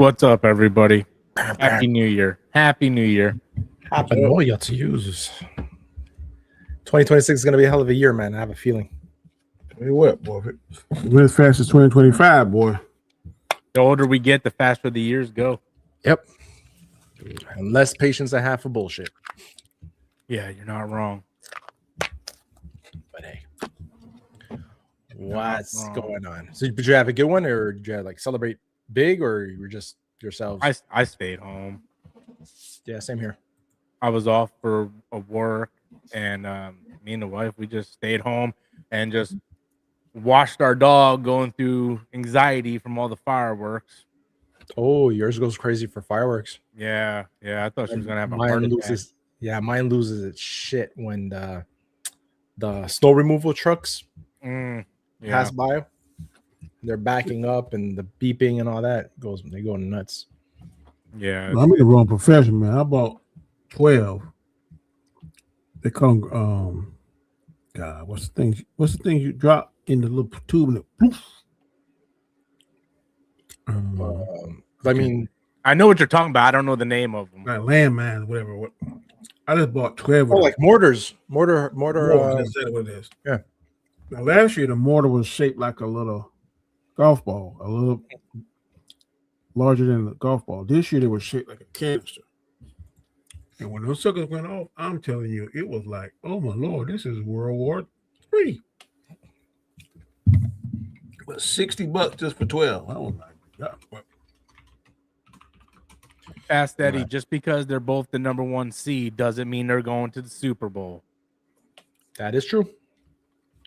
What's up, everybody? Happy New Year. Happy New Year. Happy New Year to you. 2026 is going to be a hell of a year, man. I have a feeling. Tell you what, boy. We're as fast as 2025, boy. The older we get, the faster the years go. Yep. And less patience I have for bullshit. Yeah, you're not wrong. But hey, what's going on? So, did you have a good one, or did you celebrate big, or you were just yourselves? I stayed home. Yeah, same here. I was off for work, and me and the wife, we just stayed home and just watched our dog going through anxiety from all the fireworks. Oh, yours goes crazy for fireworks. Yeah. I thought she was gonna have a heart attack. Mine loses its shit when the snow removal trucks pass by. They're backing up and the beeping and all that they go nuts. Yeah, I'm in the wrong profession, man. I bought 12. They come. God, what's the thing you drop in the little tube and it poof? I mean, I know what you're talking about. I don't know the name of them. Like landmines, whatever. I just bought 12. Oh, like mortars. Mortar. That's exactly what it is. Yeah. Now, last year, the mortar was shaped like a little golf ball, a little larger than the golf ball. This year, they were shaped like a canister. And when those suckers went off, I'm telling you, it was like, oh my Lord, this is World War III. But $60 just for 12. Oh my God. Ask Eddie, just because they're both the number one seed doesn't mean they're going to the Super Bowl. That is true.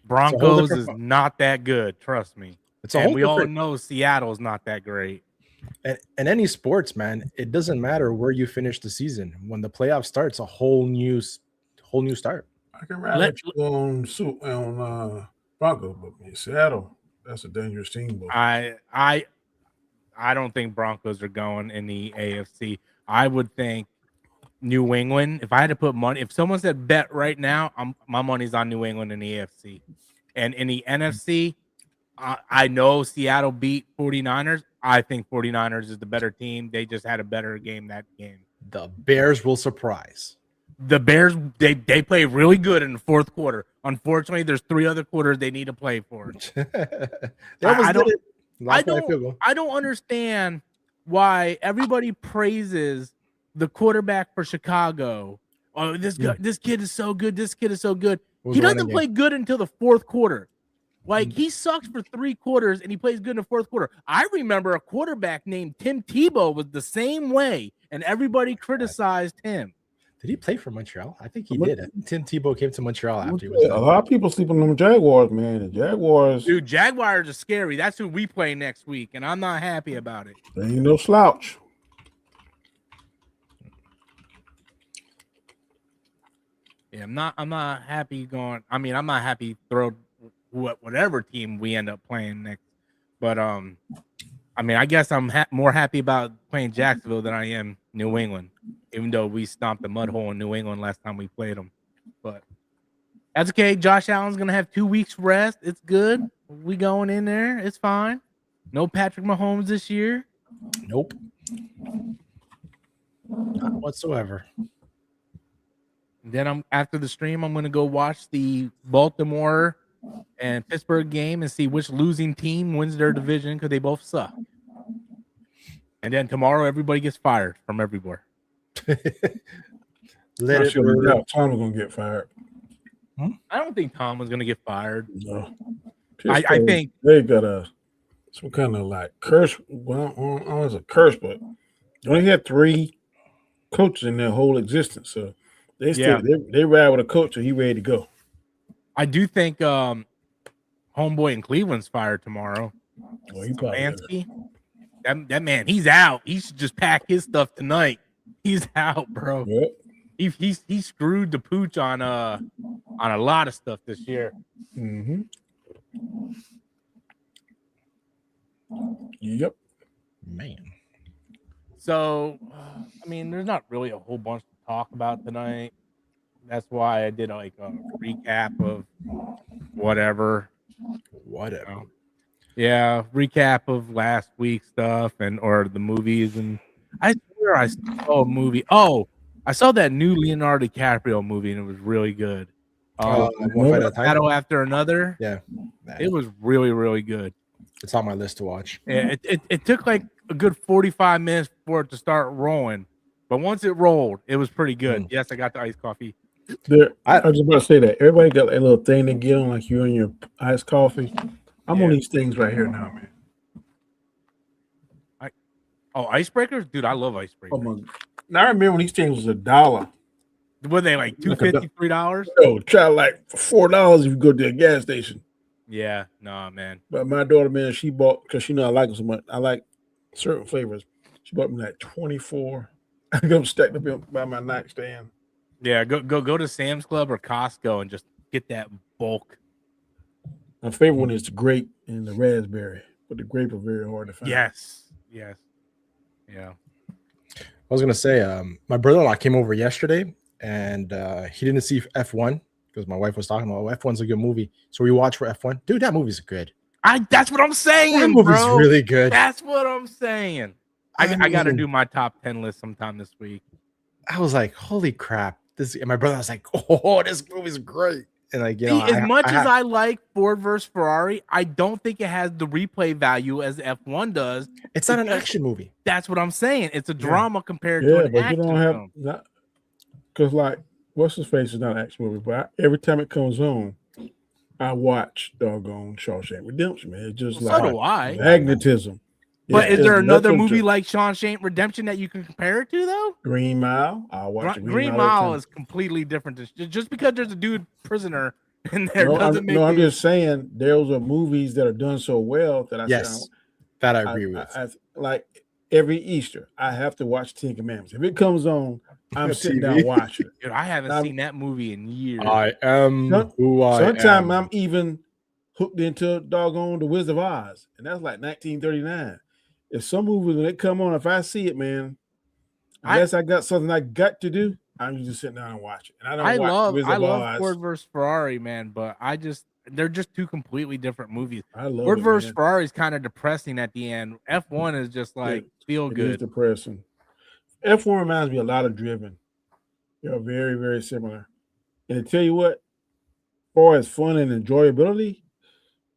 Broncos is not that good, trust me. We all know Seattle's not that great. And any sports, man, it doesn't matter where you finish the season. When the playoff starts, a whole new start. I can ride on Broncos, but in Seattle, that's a dangerous team. Boy. I don't think Broncos are going in the AFC. I would think New England. If I had to put money, if someone said bet right now, my money's on New England in the AFC. And in the NFC, I know Seattle beat 49ers. I think 49ers is the better team. They just had a better game that game. The Bears will surprise. The Bears, they play really good in the fourth quarter. Unfortunately, there's 3 other quarters they need to play for. I don't understand why everybody praises the quarterback for Chicago. Oh, this kid is so good. This kid is so good. He doesn't play good until the fourth quarter. Like, he sucks for 3 quarters and he plays good in the fourth quarter. I remember a quarterback named Tim Tebow was the same way, and everybody criticized him. Did he play for Montreal? I think he did. I think Tim Tebow came to Montreal after he was. A lot of people sleep on them Jaguars, man. The Jaguars. Dude, Jaguars are scary. That's who we play next week, and I'm not happy about it. They ain't no slouch. Yeah, I'm not happy going. I mean, I'm not happy throw whatever team we end up playing next. But I mean, I guess I'm more happy about playing Jacksonville than I am New England, even though we stomped the mud hole in New England last time we played them. But that's okay. Josh Allen's gonna have 2 weeks rest. It's good. We going in there. It's fine. No Patrick Mahomes this year. Nope. Not whatsoever. Then after the stream, I'm gonna go watch the Baltimore and Pittsburgh game and see which losing team wins their division because they both suck. And then tomorrow, everybody gets fired from everywhere. Tom was gonna get fired. I don't think Tom was gonna get fired. No, I think they got some kind of like curse. Well, I don't know if it's a curse, but they only had 3 coaches in their whole existence, so they ride with a coach till he ready to go. I do think homeboy in Cleveland's fired tomorrow. Marcy. That man, he's out. He should just pack his stuff tonight. He's out, bro. Yep. He screwed the pooch on a lot of stuff this year. Mm-hmm. Yep. Man. So, I mean, there's not really a whole bunch to talk about tonight. That's why I did like a recap of whatever. Yeah, recap of last week's stuff or the movies, and I swear I saw a movie. Oh, I saw that new Leonardo DiCaprio movie, and it was really good. One Fight at a Time. Battle After Another. Yeah, it was really, really good. It's on my list to watch. Yeah, it took like a good 45 minutes for it to start rolling, but once it rolled, it was pretty good. Yes, I got the iced coffee. I was just about to say that everybody got a little thing to get on, like you and your iced coffee. I'm on these things right here now, man. Icebreakers, dude! I love icebreakers. Oh my! Now I remember when these things was $1. Were they like $2.50, $3? No, try like $4 if you go to a gas station. Yeah, no, man. But my daughter, man, she bought because I like them so much. I like certain flavors. She bought me like 24. I got them stacked up by my nightstand. Yeah, go to Sam's Club or Costco and just get that bulk. My favorite one is the grape and the raspberry, but the grape are very hard to find. Yes. Yeah. I was gonna say, my brother-in-law came over yesterday, and he didn't see F1 because my wife was talking about F1's a good movie, so we watched for F1. Dude, that movie's good. That's what I'm saying. That movie's really good. That's what I'm saying. I got to do my top 10 list sometime this week. I was like, holy crap! And my brother was like, oh, this movie's great. And like, you know, as I like Ford versus Ferrari, I don't think it has the replay value as F1 does. It's not an action movie. That's what I'm saying. It's a drama compared to an action you don't have because like what's his face is not an action movie, but every time it comes on, I watch doggone Shawshank Redemption, man. It's just so do I. Magnetism. But is there another movie like Shawshank Redemption that you can compare it to, though? Green Mile. I'll watch Green Mile is completely different. Just because there's a dude prisoner in there doesn't make. I'm just saying those are movies that are done so well that I agree with. Like every Easter, I have to watch Ten Commandments. If it comes on, I'm sitting down watching. Dude, I haven't seen that movie in years. I am who I am. Sometimes I'm even hooked into doggone The Wizard of Oz, and that's like 1939. If some movies when they come on, if I see it, man, unless I got something I got to do, I'm just sitting down and watch it. And I love Ford versus Ferrari, man, but they're just two completely different movies. Ford versus Ferrari is kind of depressing at the end. F1 is just like feel good. It's depressing. F1 reminds me a lot of Driven. They're very, very similar. And to tell you what, as far as fun and enjoyability,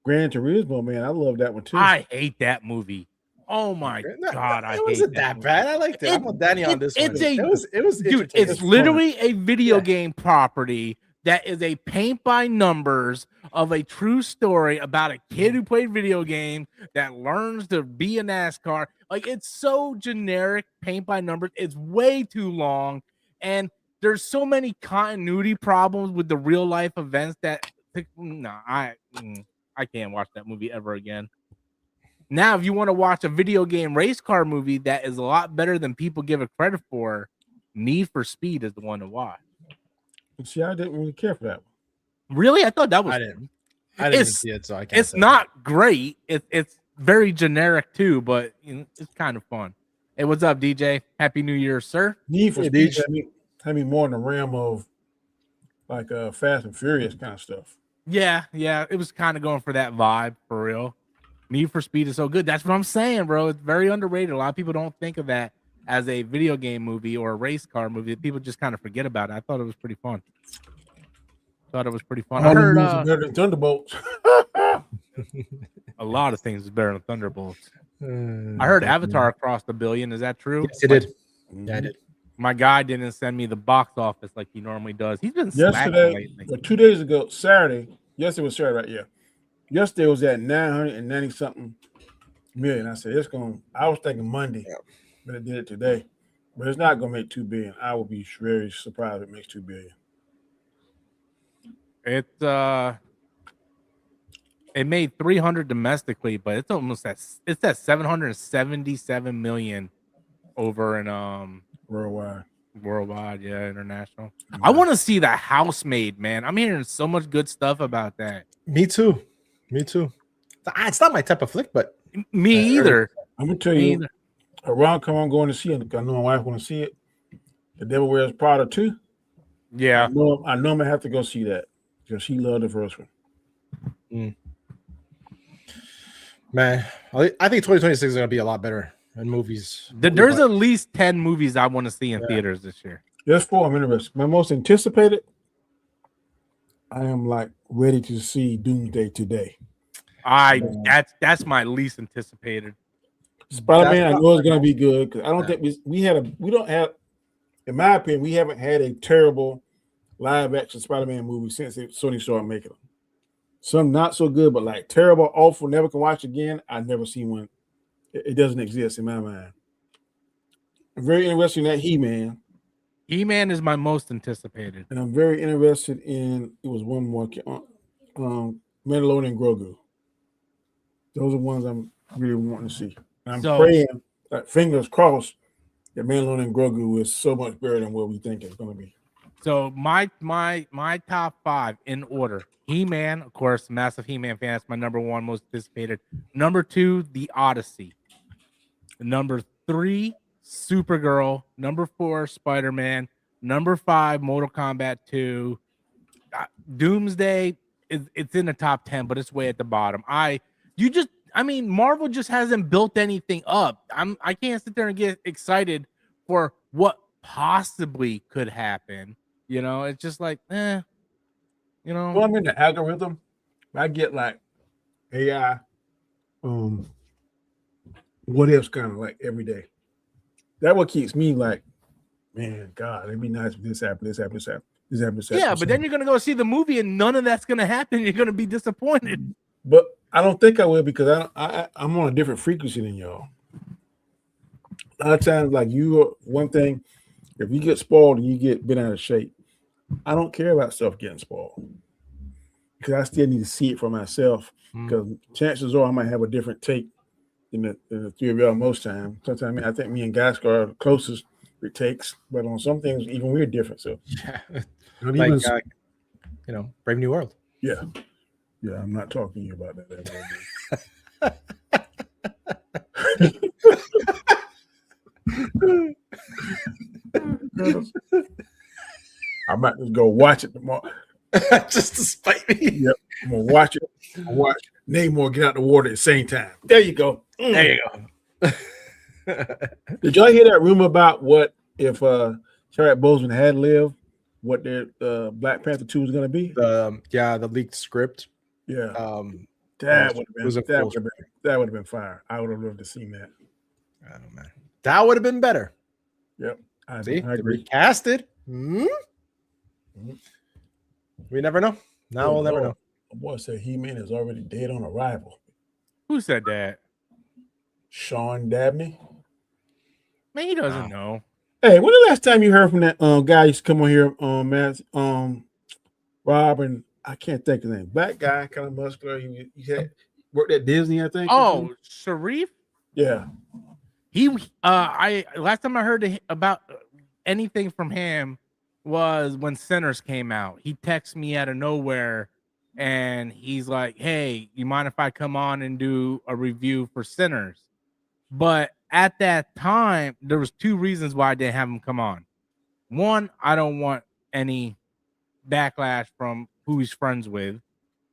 Gran Turismo, man, I love that one too. I hate that movie. Oh my God, I hate it. Wasn't that bad. I liked it. I'm with Danny on this one. It was dude, it's literally a video game property that is a paint by numbers of a true story about a kid who played video games that learns to be a NASCAR. Like, it's so generic, paint by numbers. It's way too long, and there's so many continuity problems with the real life events that I can't watch that movie ever again. Now, if you want to watch a video game race car movie that is a lot better than people give it credit for, Need for Speed is the one to watch. See, I didn't really care for that one. Really? I thought that was. I didn't see it, so I can't. It's not great. It's very generic too, but it's kind of fun. Hey, what's up, DJ? Happy New Year, sir. Need for Speed had me more in the realm of like Fast and Furious kind of stuff. Yeah, it was kind of going for that vibe for real. Need for Speed is so good. That's what I'm saying, bro. It's very underrated. A lot of people don't think of that as a video game movie or a race car movie. People just kind of forget about it. I thought it was pretty fun. I heard better than Thunderbolts. A lot of things is better than Thunderbolts. I heard Avatar crossed $1 billion. Is that true? Yes, it did. Yeah, I did. My guy didn't send me the box office like he normally does. He's been yesterday, lately. 2 days ago, Saturday. Yesterday was Saturday, right? Yeah. Yesterday was at 990 something million. I said it's going. I was thinking Monday, but it did it today. But it's not going to make $2 billion. I will be very surprised if it makes $2 billion. It made 300 domestically, but it's almost at 777 million over in worldwide, yeah, international. Yeah. I want to see The Housemaid, man. I'm hearing so much good stuff about that. Me too. It's not my type of flick, but me either. I'm gonna tell you, a rom-com I'm going to see it. I know my wife want to see it. The Devil Wears Prada 2. Yeah, I know I'm gonna have to go see that because she loved the first one. Man, I think 2026 is gonna be a lot better in movies. There's at least 10 movies I want to see in theaters this year. There's 4 I'm interested. My most anticipated, I am like ready to see Doomsday today. That's my least anticipated. Spider-Man, I know it's gonna be good because I don't think we don't have, in my opinion, we haven't had a terrible live action Spider-Man movie since Sony started making them. Some not so good, but like terrible, awful, never can watch again. I've never seen one. It doesn't exist in my mind. I'm very interested in that He-Man. He-Man is my most anticipated. And I'm very interested in, it was one more, Mandalorian and Grogu. Those are ones I'm really wanting to see. And I'm praying, fingers crossed, that Mandalorian and Grogu is so much better than what we think it's going to be. So my top 5 in order: He-Man, of course, massive He-Man fan. That's my number 1 most anticipated. Number 2, The Odyssey. Number 3, Supergirl. Number 4, Spider-Man. Number 5, Mortal Kombat 2. Doomsday it's in the top 10, but it's way at the bottom. Marvel just hasn't built anything up. I can't sit there and get excited for what possibly could happen. It's just like, Well, I'm in the algorithm. I get like AI, what else kind of like every day. That what keeps me like, man, God, it'd be nice if this happened, this happened, this happened, this happened, this happened. Yeah, but then you're gonna go see the movie and none of that's gonna happen. You're gonna be disappointed. But I don't think I will because I'm on a different frequency than y'all. A lot of times, like one thing, if you get spoiled and you get bent out of shape, I don't care about stuff getting spoiled because I still need to see it for myself. Because chances are I might have a different take than the three of y'all most time. Sometimes I think me and Gaiskar are the closest it takes, but on some things even we're different. So, like Brave New World. Yeah, I'm not talking to you about that. I might just go watch it tomorrow. Just to spite me. Yep. I'm gonna watch it. Namor get out the water at the same time. There you go. There you go. Did y'all hear that rumor about what if Chadwick Boseman had lived, what their Black Panther 2 was gonna be? The leaked script. Yeah. That would have been fire. I would have loved to see that. I don't know, man. That would have been better. Yep. I agree. Recasted. We never know. Now we'll never know. My boy said He-Man is already dead on arrival. Who said that? Sean Dabney. Man, he doesn't know. Hey, when the last time you heard from that guy used to come on here, Matt, Rob, and I can't think of his name. Black guy, kind of muscular. He had worked at Disney, I think. Oh, Sharif? Yeah. Last time I heard about anything from him was when Sinners came out. He texted me out of nowhere and he's like, "Hey, you mind if I come on and do a review for Sinners?" But at that time, there was 2 reasons why I didn't have him come on. One, I don't want any backlash from who he's friends with.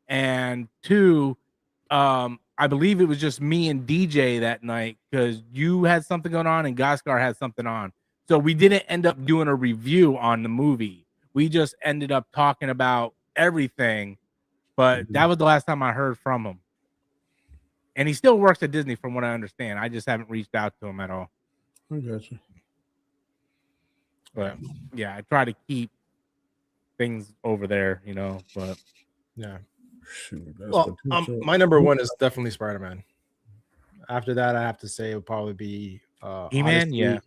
And 2, I believe it was just me and DJ that night because you had something going on and Gaiskar had something on. So we didn't end up doing a review on the movie. We just ended up talking about everything. But that was the last time I heard from him. And he still works at Disney from what I understand. I just haven't reached out to him at all. I got you. But yeah, I try to keep things over there, but yeah. Shoot, my number 1 is definitely Spider-Man. After that, I have to say it would probably be He-Man.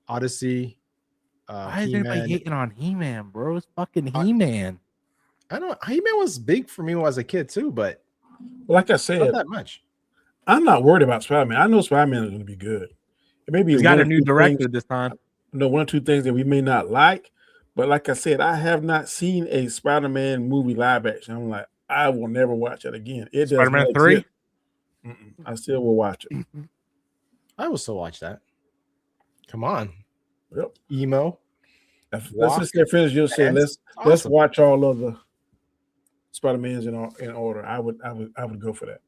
Odyssey. Why is everybody hating on He-Man, bro? It's fucking He-Man. I don't know. He-Man was big for me when I was a kid too, but like I said, not that much. I'm not worried about Spider-Man. I know Spider-Man is going to be good. It may be he's got a new director this time. No, 1 or 2 things that we may not like, but like I said, I have not seen a Spider-Man movie live action. I'm like, I will never watch it again. It does Spider-Man 3. I still will watch it. I will still watch that. Come on. Yep. Emo. Let's just get finished. You'll say let's watch all of the Spider-Mans in order. I would go for that.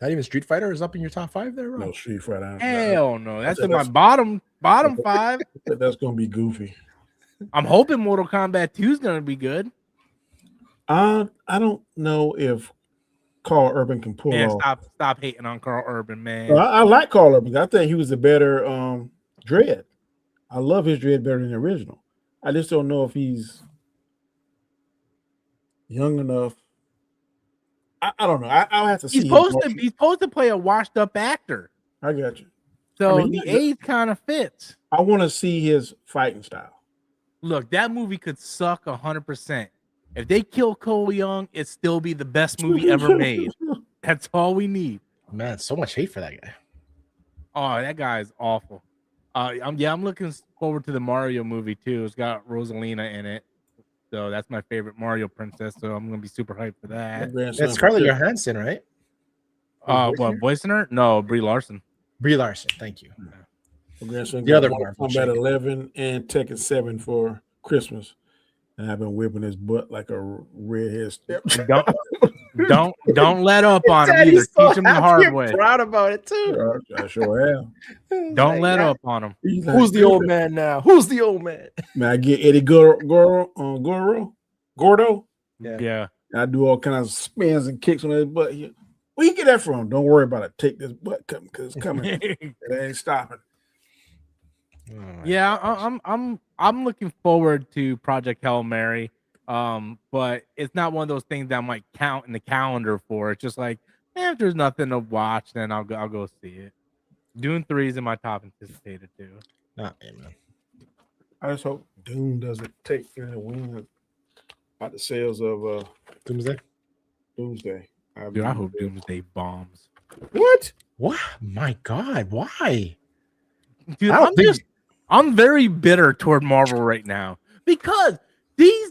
Not even Street Fighter is up in your top 5 there, bro? No, Street Fighter. Hell no. That's in my bottom 5. That's gonna be goofy. I'm hoping Mortal Kombat 2 is gonna be good. I don't know if Carl Urban can pull off. Stop hating on Carl Urban, man. I like Carl Urban. I think he was a better Dredd. I love his Dredd better than the original. I just don't know if he's young enough. I don't know. I'll have to see. He's supposed to play a washed up actor. I got you. So the age kind of fits. I want to see his fighting style. Look, that movie could suck 100%. If they kill Cole Young, it'd still be the best movie ever made. That's all we need. Man, so much hate for that guy. Oh, that guy is awful. I'm looking forward to the Mario movie too. It's got Rosalina in it. So that's my favorite Mario princess. So I'm gonna be super hyped for that. That's Scarlett Johansson, right? What, voicing her? No, Brie Larson. Brie Larson, thank you. The other one, Kombat 11 and Tekken 7 for Christmas, and I've been whipping his butt like a redhead step. Don't let up on him either. Teach him the hard way. Proud about it too. I sure am. Don't let up on him. Who's the old man now? Who's the old man? Man, I get Eddie Gordo. Yeah. I do all kinds of spins and kicks on his butt. Where you get that from? Don't worry about it. Take this butt coming because it's coming. It ain't stopping. Yeah, I'm looking forward to Project Hail Mary. But it's not one of those things that I might count in the calendar for. It's just like, if there's nothing to watch, then I'll go see it. Dune 3 is in my top anticipated too. Man. I just hope Dune doesn't take any win out the sales of Doomsday. Dude, I hope Doomsday bombs. What? My God, why? Dude, I'm very bitter toward Marvel right now because these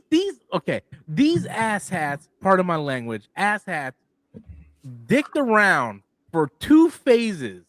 asshats, part of my language, asshats, dicked around for 2 phases,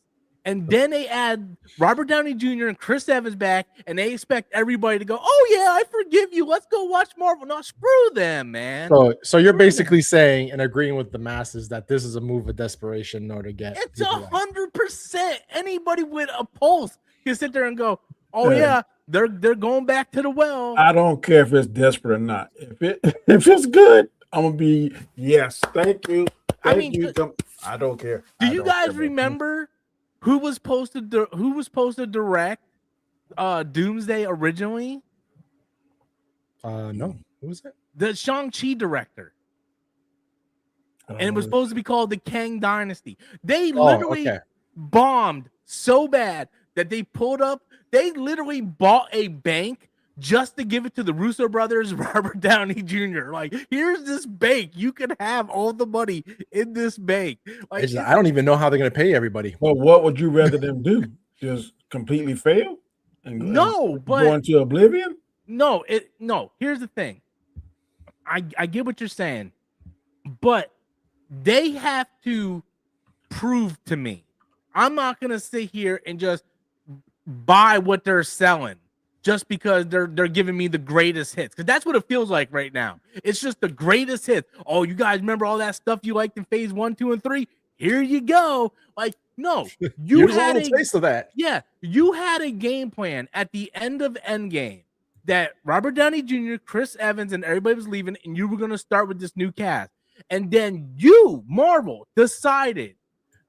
and then they add Robert Downey Jr. and Chris Evans back, and they expect everybody to go, "Oh yeah, I forgive you. Let's go watch Marvel." No, screw them, man. So you're basically saying and agreeing with the masses that this is a move of desperation in order to get. It's 100%. Anybody with a pulse can sit there and go, "Oh yeah, they're going back to the well." I don't care if it's desperate or not. If it's good, I'm gonna be yes. Thank you. I don't care. Do you guys remember who was supposed to direct Doomsday originally? No. Who was it? The Shang-Chi director. And it was supposed to be called the Kang Dynasty. They literally bombed so bad that they literally bought a bank just to give it to the Russo brothers, Robert Downey Jr. Like, here's this bank. You can have all the money in this bank. Like, I don't even know how they're going to pay everybody. Well, what would you rather them do? Just completely fail? And go into oblivion? No. Here's the thing. I get what you're saying, but they have to prove to me. I'm not going to sit here and just buy what they're selling just because they're giving me the greatest hits, because that's what it feels like right now. It's just the greatest hits. Oh, you guys remember all that stuff you liked in phase 1, 2, and 3? Here you go. Like, no, you had a taste of that. Yeah, you had a game plan at the end of Endgame that Robert Downey Jr., Chris Evans, and everybody was leaving, and you were going to start with this new cast. And then you, Marvel, decided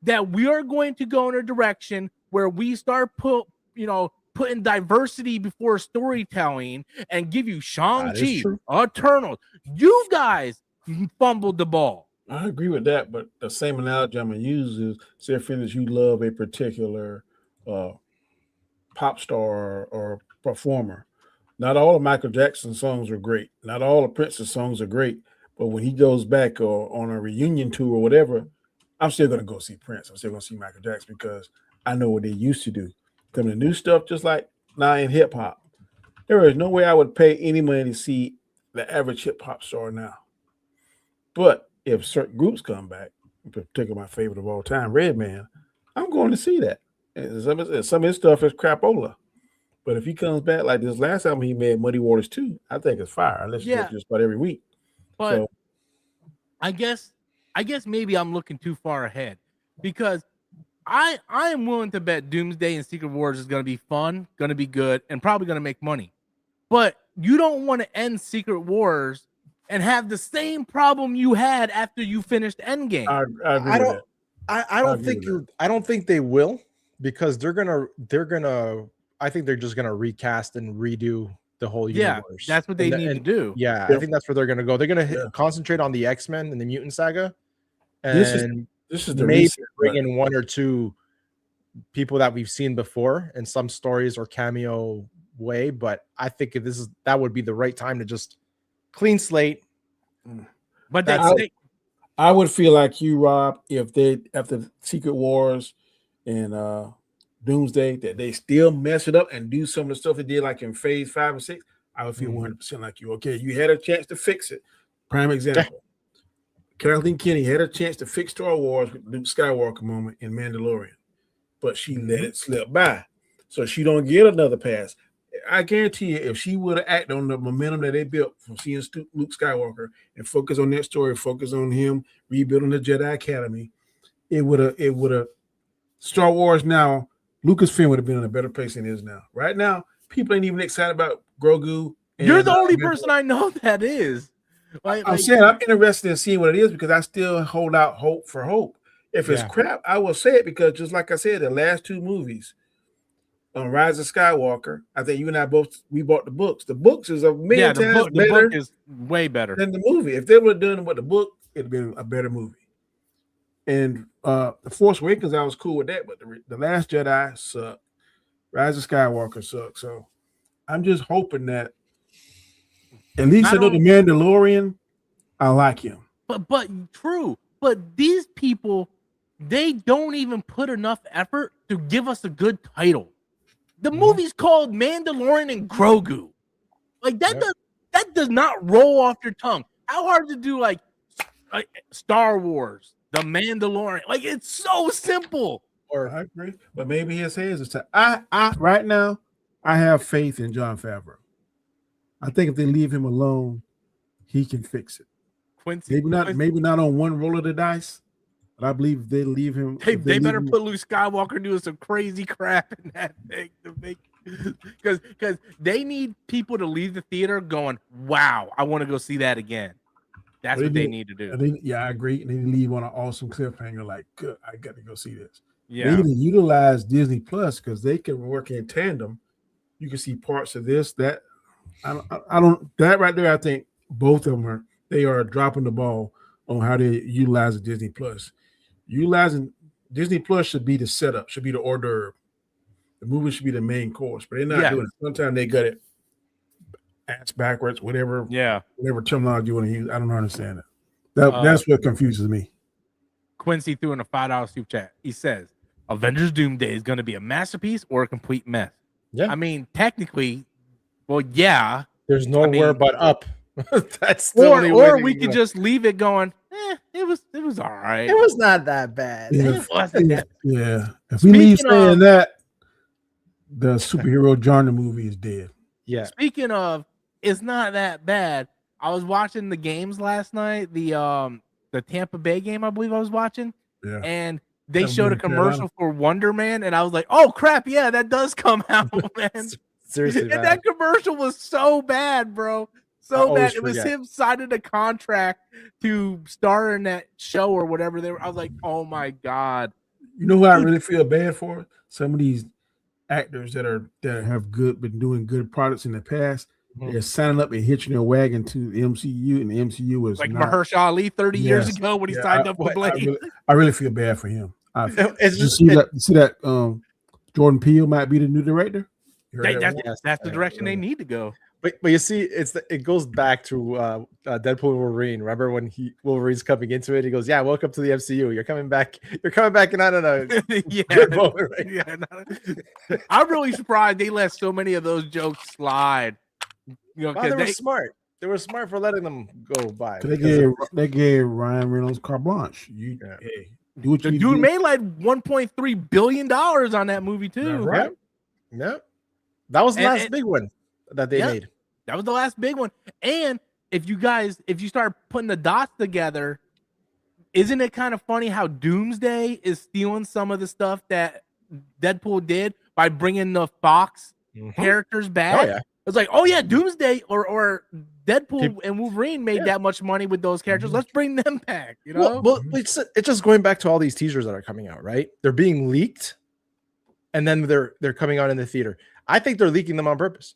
that we are going to go in a direction where we start putting diversity before storytelling and give you Shang-Chi, Eternals. You guys fumbled the ball. I agree with that, but the same analogy I'm going to use is, say, for instance, you love a particular pop star or performer. Not all of Michael Jackson's songs are great. Not all of Prince's songs are great. But when he goes back on a reunion tour or whatever, I'm still going to go see Prince. I'm still going to see Michael Jackson because I know what they used to do. Come to new stuff, just like now in hip hop. There is no way I would pay any money to see the average hip hop star now. But if certain groups come back, in particular my favorite of all time, Redman, I'm going to see that. And some of his stuff is crapola. But if he comes back like this last album he made, Muddy Waters 2, I think it's fire. I listen to it just about every week. But I guess maybe I'm looking too far ahead. because I am willing to bet Doomsday and Secret Wars is going to be fun, going to be good, and probably going to make money. But you don't want to end Secret Wars and have the same problem you had after you finished Endgame. I agree with that. I don't think they will, because they're gonna I think they're just gonna recast and redo the whole universe. Yeah, that's what they need to do. Yeah, I think that's where they're gonna go. They're gonna concentrate on the X-Men and the Mutant Saga, and this is the maybe reset, bring in one or two people that we've seen before in some stories or cameo way. But I think if that would be the right time to just clean slate. But I would feel like you, Rob, if they after Secret Wars and Doomsday that they still mess it up and do some of the stuff they did like in Phase 5 and 6. I would feel 100% like you. Okay, you had a chance to fix it. Prime example. Kathleen Kennedy had a chance to fix Star Wars with Luke Skywalker moment in Mandalorian, but she let it slip by. So she don't get another pass. I guarantee you, if she would have acted on the momentum that they built from seeing Luke Skywalker and focus on that story, focus on him rebuilding the Jedi Academy, it would have Star Wars now, Lucasfilm would have been in a better place than it is now. Right now, people ain't even excited about Grogu. You're the only person I know that is. I'm saying I'm interested in seeing what it is because I still hold out hope for hope. If it's crap, I will say it because just like I said, the last two movies on Rise of Skywalker, I think you and I we bought the books. The books is a million times better. The book is way better than the movie. If they would have done with the book, it'd have been a better movie. And The Force Awakens, I was cool with that, but the Last Jedi sucked. Rise of Skywalker sucked. So I'm just hoping that at least I know the Mandalorian, I like him. But true. But these people, they don't even put enough effort to give us a good title. The movie's called Mandalorian and Grogu. Like that does not roll off your tongue. How hard to do like Star Wars, The Mandalorian? Like it's so simple. I agree, but maybe his hands is I right now I have faith in Jon Favreau. I think if they leave him alone, he can fix it. Quincy, maybe not on one roll of the dice, but I believe if they leave him. They better put Luke Skywalker doing some crazy crap in that thing to make because they need people to leave the theater going, "Wow, I want to go see that again." That's what they need to do. I agree. And then leave on an awesome cliffhanger, like, "Good, I got to go see this." Yeah, they need to utilize Disney Plus because they can work in tandem. You can see parts of this that. I don't that right there. I think both of them are dropping the ball on how they utilize Disney Plus. Utilizing Disney Plus should be the setup, should be the hors d'oeuvre. The movie should be the main course, but they're not doing it. Sometimes they got it ass backwards, whatever terminology you want to use. I don't understand it. That's what confuses me. Quincy threw in a $5 super chat. He says, "Avengers Doomsday is going to be a masterpiece or a complete mess." Yeah, I mean, technically. Well, yeah. There's nowhere but up. That's the only way. Or we could just leave it going. It was all right. It was not that bad. Yeah. If we leave saying that, the superhero genre movie is dead. Yeah. Speaking of, it's not that bad. I was watching the games last night. The Tampa Bay game, I believe I was watching. Yeah. And they showed a commercial for Wonder Man, and I was like, "Oh crap! Yeah, that does come out, man." Seriously, and that commercial was so bad, bro. So bad. It was him signing a contract to star in that show or whatever. I was like, oh my god. You know who I really feel bad for? Some of these actors that have been doing good products in the past. They're signing up and hitching their wagon to the MCU, and the MCU was like Mahershala Ali 30 years ago when he signed up for Blade. I really feel bad for him. You see that Jordan Peele might be the new director? That's the direction they need to go. But you see, it goes back to Deadpool and Wolverine. Remember when Wolverine's coming into it? He goes, "Yeah, welcome to the MCU. You're coming back. You're coming back and not in a good moment, right?" I'm really surprised they let so many of those jokes slide. They were smart. They were smart for letting them go by. They gave Ryan Reynolds carte blanche. Do what you the dude made like $1.3 billion on that movie too. Right? Yeah. That was the last big one that they made. That was the last big one. And if you start putting the dots together, isn't it kind of funny how Doomsday is stealing some of the stuff that Deadpool did by bringing the Fox characters back? Oh yeah. It's like, oh yeah, Doomsday or Deadpool and Wolverine made that much money with those characters. Let's bring them back. You know, well, it's just going back to all these teasers that are coming out, right? They're being leaked, and then they're coming out in the theater. I think they're leaking them on purpose.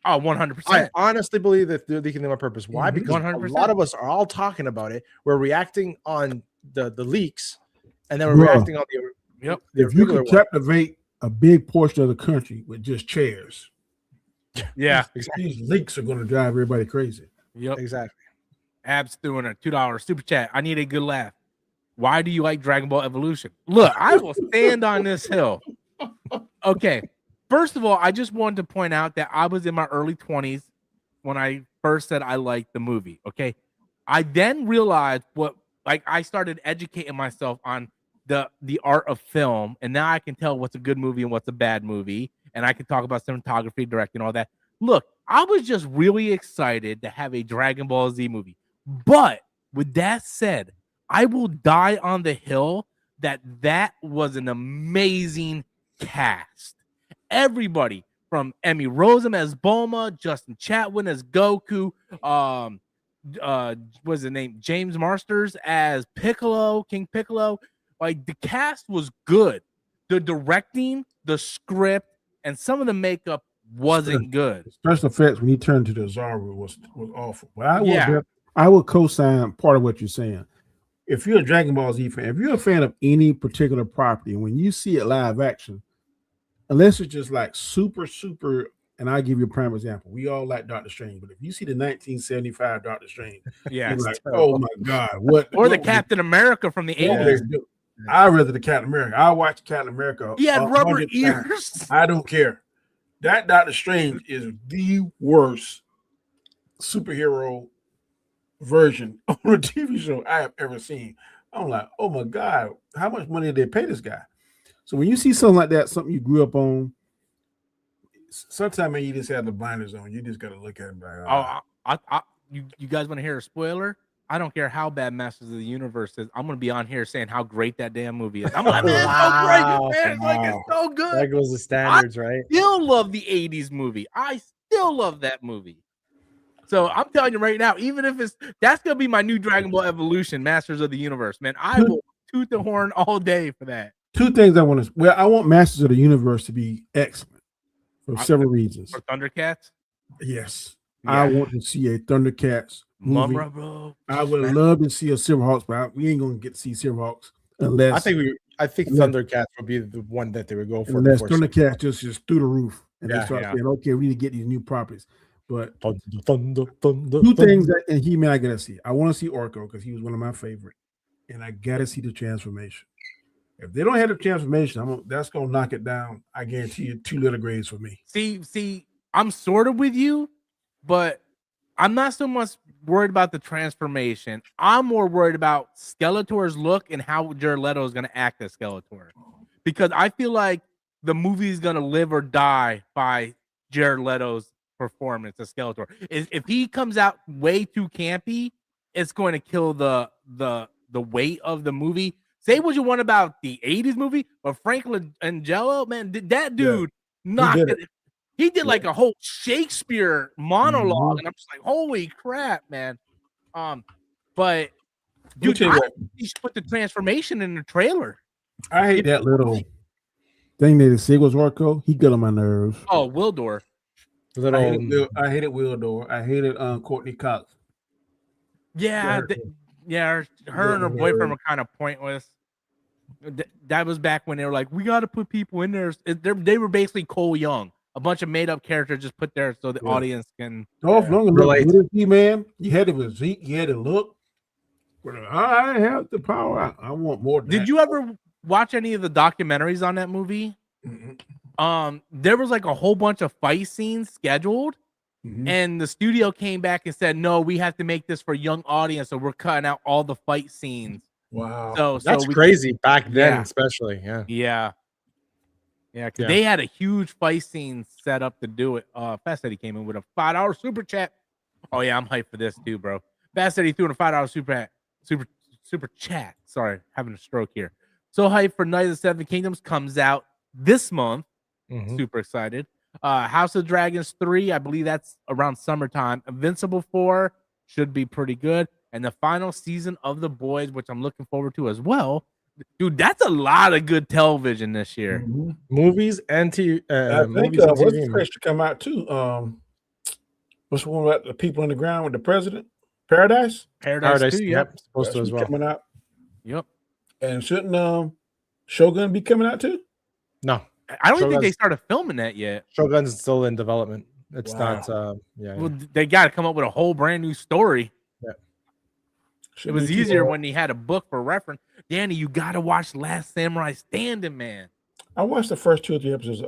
Oh, 100%. I honestly believe that they're leaking them on purpose. Why? Because 100%. A lot of us are all talking about it. We're reacting on the leaks, and then we're reacting on the. Yep. If you could captivate a big portion of the country with just chairs. Yeah, these leaks are going to drive everybody crazy. Yep, exactly. Abs doing a $2 super chat. I need a good laugh. Why do you like Dragon Ball Evolution? Look, I will stand on this hill. Okay, first of all, I just wanted to point out that I was in my early 20s when I first said I liked the movie. Okay, I then realized I started educating myself on the art of film, and now I can tell what's a good movie and what's a bad movie. And I can talk about cinematography, directing, all that. Look, I was just really excited to have a Dragon Ball Z movie. But with that said, I will die on the hill that was an amazing cast. Everybody from Emmy Rossum as Bulma, Justin Chatwin as Goku, what's his name? James Marsters as Piccolo, King Piccolo. Like, the cast was good. The directing, the script, and some of the makeup wasn't good. Special effects when he turned to the Zaru was awful. But I will co-sign part of what you're saying. If you're a Dragon Ball Z fan, if you're a fan of any particular property, when you see it live action, unless it's just like super, and I'll give you a prime example. We all like Doctor Strange, but if you see the 1975 Doctor Strange, you're like, oh my God, what? Or the Captain America from the 80s. I'd rather the Captain America. I watch Captain America. He had rubber ears. I don't care. That Doctor Strange is the worst superhero version on a TV show I have ever seen. I'm like, oh my God, how much money did they pay this guy? So when you see something like that, something you grew up on, sometimes you just have the blinders on. You just got to look at it. Like, you guys want to hear a spoiler? I don't care how bad Masters of the Universe is. I'm going to be on here saying how great that damn movie is. I'm like, man, so great, man. Like, it's so good. That goes the standards, right? I still love the 80s movie. I still love that movie. So I'm telling you right now, even if that's going to be my new Dragon Ball Evolution, Masters of the Universe, man. I will toot the horn all day for that. Two things I want to. Well, I want Masters of the Universe to be excellent for several reasons. For Thundercats? Yes. Yeah. I want to see a Thundercats movie. Bro. I would love to see a Silverhawks, but we ain't gonna get to see Silverhawks unless I think Thundercats would be the one that they would go for. Unless Thundercats just through the roof and they start saying, okay, we need to get these new properties. But two things that in He-Man I gotta see. I want to see Orko because he was one of my favorite, and I gotta see the transformation. If they don't have the transformation, that's gonna knock it down. I guarantee you 2 little grades for me. See, I'm sort of with you, but I'm not so much worried about the transformation. I'm more worried about Skeletor's look and how Jared Leto is going to act as Skeletor. Because I feel like the movie is going to live or die by Jared Leto's performance as Skeletor. If he comes out way too campy, it's going to kill the weight of the movie. Say what you want about the 80s movie, but Frank Langella, man, that dude knocked it. He did like a whole Shakespeare monologue, and I'm just like, holy crap, man. But dude, you should put the transformation in the trailer. I hate that little thing that they say was Orko. He got on my nerves. Oh, Wildor. I hated Wildor. I hated Courtney Cox. Yeah, her and her boyfriend were kind of pointless. That was back when they were like, we got to put people in there. They were basically Cole Young. A bunch of made up characters just put there so the audience can relate. Man, you had the physique, you had the look. I have the power. I want more. Did you ever watch any of the documentaries on that movie? Mm-hmm. There was like a whole bunch of fight scenes scheduled, and the studio came back and said, "No, we have to make this for a young audience, so we're cutting out all the fight scenes." Wow, so that's crazy back then, especially. Yeah, because they had a huge fight scene set up to do it. Fast Eddie came in with a $5 super chat. Oh yeah, I'm hyped for this too, bro. Fast Eddie threw in a $5 super super chat. Sorry, having a stroke here. So hyped for Night of the Seven Kingdoms comes out this month. Super excited. House of Dragons 3, I believe that's around summertime. Invincible 4 should be pretty good. And the final season of The Boys, which I'm looking forward to as well. Dude, that's a lot of good television this year. Movies and TV. I think what's the place to come out too? What's the one about the people on the ground with the president? Paradise 2, yep. Supposed to as well. Coming out. Yep. And shouldn't Shogun be coming out too? No. I don't think they started filming that yet. Shogun's still in development. It's not Well, they got to come up with a whole brand new story. Yeah. It was easier when he had a book for reference. Danny, you got to watch Last Samurai Standing, man. I watched the first 2 or 3 episodes.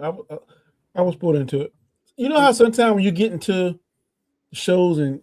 I was pulled into it. You know how sometimes when you get into shows and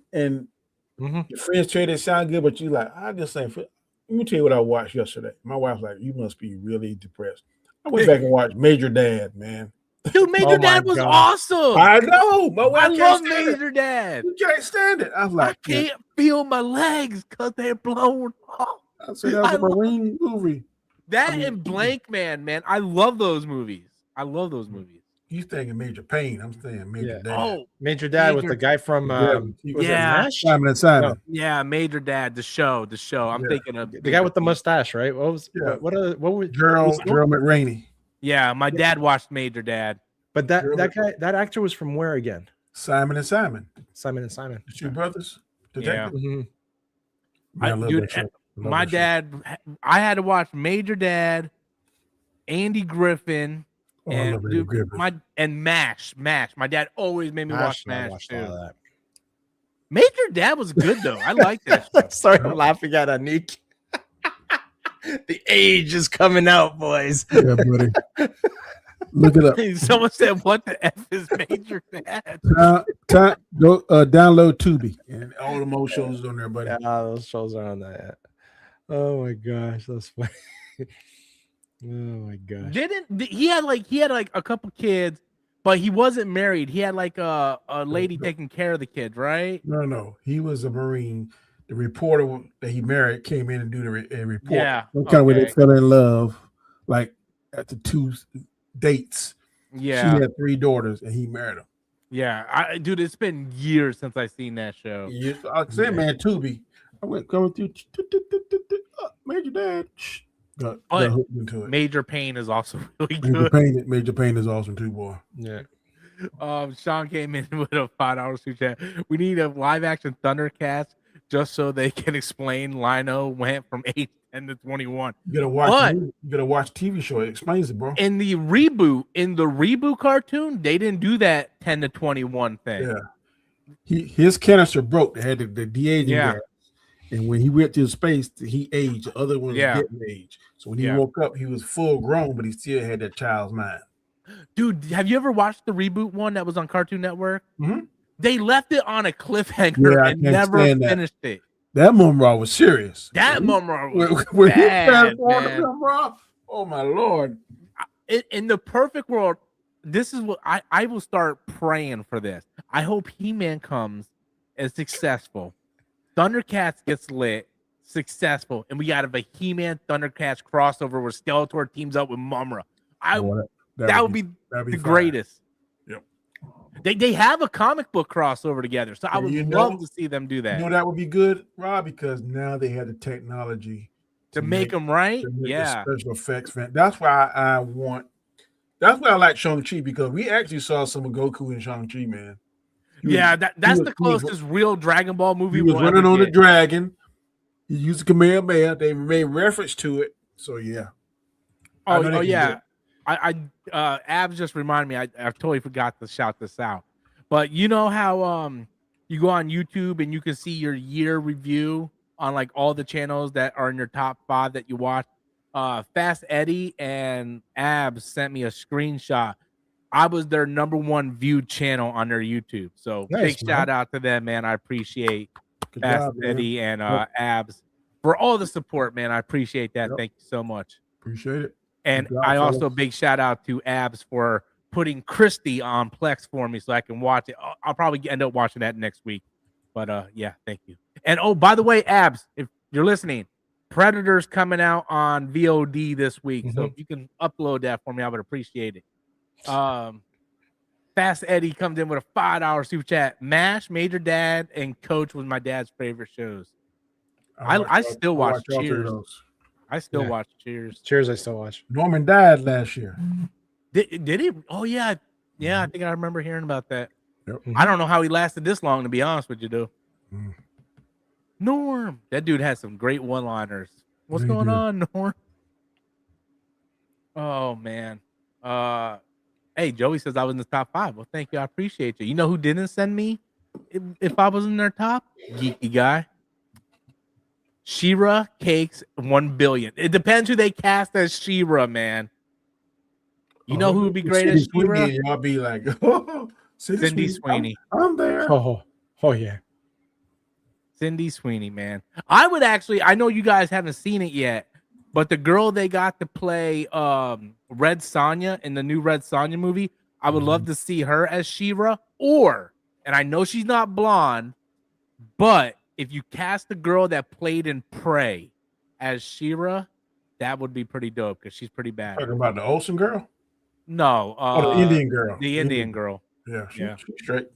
your friends tell you they sound good, but you like, I just ain't. Let me tell you what I watched yesterday. My wife's like, you must be really depressed. I went back and watched Major Dad, man. Dude, Major Dad was awesome. I know. My wife I love Major Dad. You can't stand it. I was like, I can't feel my legs because they're blown off. I said that was a Marine movie. And Blank Man. I love those movies. I love those movies. You thinking Major Pain? I'm saying Major Dad. Oh, Major Dad with the guy from Simon and Simon. No. Yeah, Major Dad, the show. I'm thinking of the guy with the mustache, right? What was Gerald McRaney? Yeah, my dad watched Major Dad. But that actor was from where again? Simon and Simon. Simon and Simon. The 2 brothers. Yeah. Man, my dad. I had to watch Major Dad, Andy Griffin. And MASH. My dad always made me watch MASH too. Major Dad was good though. I like that. Sorry, I'm laughing at Anik. The age is coming out, boys. Yeah, buddy. Look it up. Someone said, "What the f is Major Dad?" Go download Tubi and all the more shows on there, buddy. Yeah, those shows are on that. Oh my gosh, that's funny. Oh my gosh! He had a couple kids, but he wasn't married. He had like a lady taking care of the kids, right? No. He was a Marine. The reporter that he married came in and do the report. Yeah, some kind of way they fell in love, like at the 2 dates. Yeah, she had 3 daughters and he married them. Yeah, dude, it's been years since I seen that show. I said, man, Tubi. I went going through Major Dad. Got hooked into it. Major Pain is also really good. Major Pain is awesome too, boy. Yeah. Sean came in with a $5 super chat. We need a live action Thundercats just so they can explain Lino went from 8 10 to 21. You gotta watch TV show. It explains it, bro. In the reboot cartoon, they didn't do that 10 to 21 thing. Yeah. His canister broke. They had the de-aging gas. And when he went to space, he aged. The other one didn't age. So when he woke up, he was full grown, but he still had that child's mind. Dude, have you ever watched the reboot one that was on Cartoon Network? Mm-hmm. They left it on a cliffhanger and never finished it. That Mumra was serious. That Mumra was bad, man. Oh, my Lord. In the perfect world, this is what I will start praying for this. I hope He-Man comes as successful. Thundercats gets lit, successful, and we got a He-Man Thundercats crossover where Skeletor teams up with Mumra. That would be the greatest. Yep. They have a comic book crossover together, so I would love to see them do that. You know that would be good, Rob, because now they have the technology to make them right. The special effects. That's why I like Shang-Chi, because we actually saw some of Goku in Shang-Chi, man. That's the closest real Dragon Ball movie. He was running on the dragon. He used the Kamehameha. They made reference to it. So yeah. Oh yeah. Abs just reminded me. I totally forgot to shout this out. But you know how you go on YouTube and you can see your year review on like all the channels that are in your top 5 that you watch. Fast Eddie and Abs sent me a screenshot. I was their #1 viewed channel on their YouTube. So big shout out to them, man. I appreciate Fast Eddie and Abs for all the support, man. I appreciate that. Thank you so much. Appreciate it. And I also big shout out to Abs for putting Christy on Plex for me so I can watch it. I'll probably end up watching that next week. But yeah, thank you. And by the way, Abs, if you're listening, Predator's coming out on VOD this week, so if you can upload that for me, I would appreciate it. Fast Eddie comes in with a $5 super chat. MASH, Major Dad, and Coach was my dad's favorite shows. I still watch Cheers. I still watch Cheers. Cheers, I still watch. Norman died last year. Did he? Oh yeah, yeah. I think I remember hearing about that. Yep. I don't know how he lasted this long, to be honest with you, though. Norm, that dude has some great one-liners. What's going on, Norm? Oh man. Hey, Joey says I was in the top 5. Well, thank you. I appreciate you. You know who didn't send me if I was in their top? Geeky guy. She-Ra Cakes 1 billion. It depends who they cast as She-Ra, man. You know who would be great as She-Ra? Y'all be like, oh, Cindy Sweeney. I'm there. Oh yeah. Cindy Sweeney, man. I would actually, I know you guys haven't seen it yet, but the girl they got to play Red Sonja in the new Red Sonja movie, I would love to see her as She-Ra. Or, and I know she's not blonde, but if you cast the girl that played in Prey as She-Ra, that would be pretty dope because she's pretty bad. Talking about the Olsen girl? No. The Indian girl. The Indian girl. Yeah, she's straight.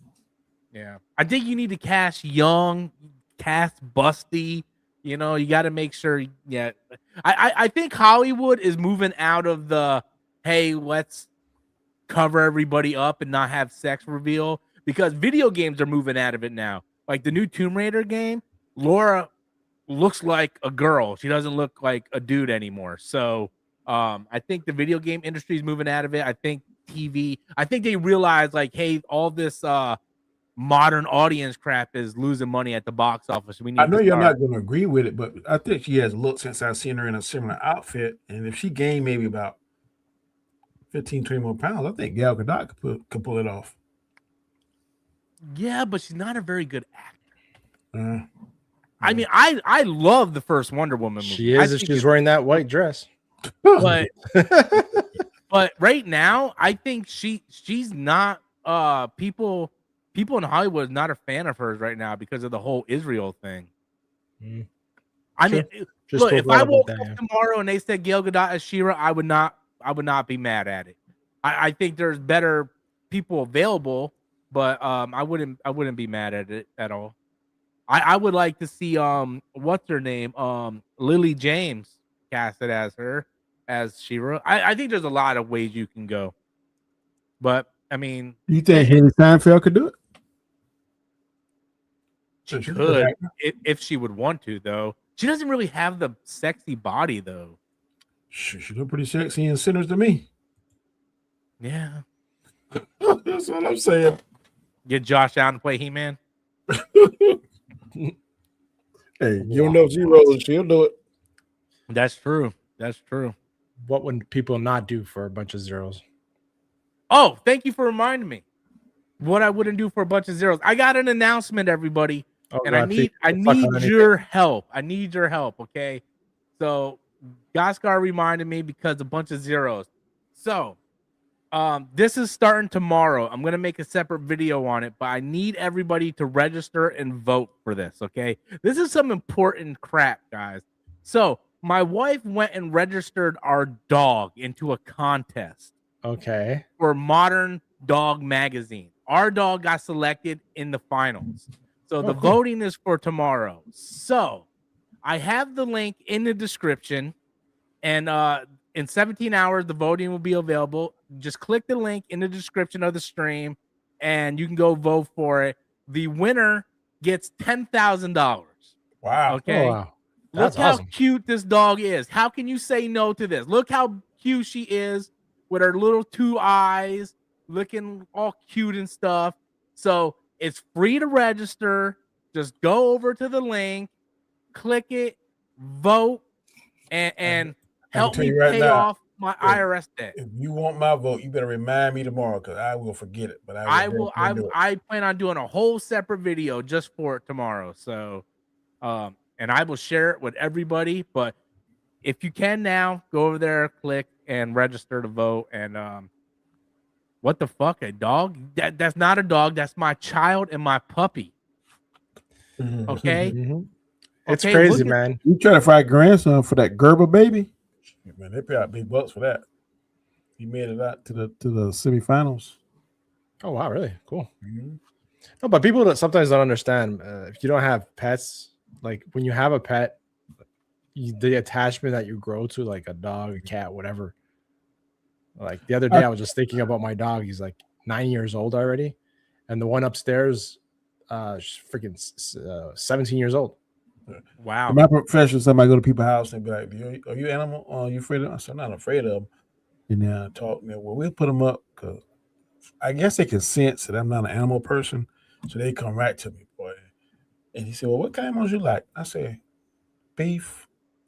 Yeah. I think you need to cast young, cast busty. You know, you got to make sure. Yeah. I think Hollywood is moving out of the, hey, let's cover everybody up and not have sex reveal, because video games are moving out of it now. Like the new Tomb Raider game, Laura looks like a girl. She doesn't look like a dude anymore. So I think the video game industry is moving out of it. I think TV, I think they realize like, hey, all this modern audience crap is losing money at the box office. I know you're not going to agree with it, but I think she has looked since I've seen her in a similar outfit. And if she gained maybe about 15, 20 more pounds, I think Gal Gadot could pull it off. Yeah, but she's not a very good actor. I mean, I love the first Wonder Woman movie. She is if she's wearing that white dress. But but right now, I think she's not people in Hollywood are not a fan of hers right now because of the whole Israel thing. I mean, look, if I woke up tomorrow and they said Gal Gadot as She-Ra, I would not be mad at it. I think there's better people available, but I wouldn't be mad at it at all. I would like to see what's her name? Lily James casted as her as She-Ra. I think there's a lot of ways you can go. But I mean, you think Haley Steinfeld could do it? She could if she would want to, though. She doesn't really have the sexy body, though. She look pretty sexy in Sinners to me. Yeah. That's what I'm saying. Get Josh Allen to play He-Man. Hey, you don't know Zero, she'll do it. That's true. That's true. What would people not do for a bunch of zeros? Oh, thank you for reminding me. What I wouldn't do for a bunch of zeros. I got an announcement, everybody. Oh, and God, I need your help. I need your help, okay? So Gaiskar reminded me because a bunch of zeros. So this is starting tomorrow. I'm going to make a separate video on it, but I need everybody to register and vote for this, okay? This is some important crap, guys. So my wife went and registered our dog into a contest. Okay. For Modern Dog Magazine. Our dog got selected in the finals. So the voting is for tomorrow. So I have the link in the description, and in 17 hours, the voting will be available. Just click the link in the description of the stream, and you can go vote for it. The winner gets $10,000. Wow. Okay. Oh, wow. Look how cute this dog is. How can you say no to this? Look how cute she is with her little 2 eyes, looking all cute and stuff. So it's free to register. Just go over to the link, click it, vote, and help me pay off my IRS debt. If you want my vote, you better remind me tomorrow because I will forget it. But I plan on doing a whole separate video just for it tomorrow. So, and I will share it with everybody. But if you can now, go over there, click, and register to vote. And what the fuck, a dog? That's not a dog. That's my child and my puppy. Okay. It's crazy, man. You try to find grandson for that Gerber baby? Man, they pay out big bucks for that. He made it out to the semifinals. Oh wow, really cool. Mm-hmm. No, but people that sometimes don't understand if you don't have pets, like when you have a pet, the attachment that you grow to, like a dog, a cat, whatever. Like the other day, I was just thinking about my dog. He's like 9 years old already, and the one upstairs, she's freaking 17 years old. Wow. In my profession, somebody go to people's house and be like, "Are you animal? Are you afraid of them?" I said, "I'm not afraid of them." And then I talk, well, we'll put them up because I guess they can sense that I'm not an animal person, so they come right to me, boy. And he said, "Well, what kind of animals you like?" I say, "Beef,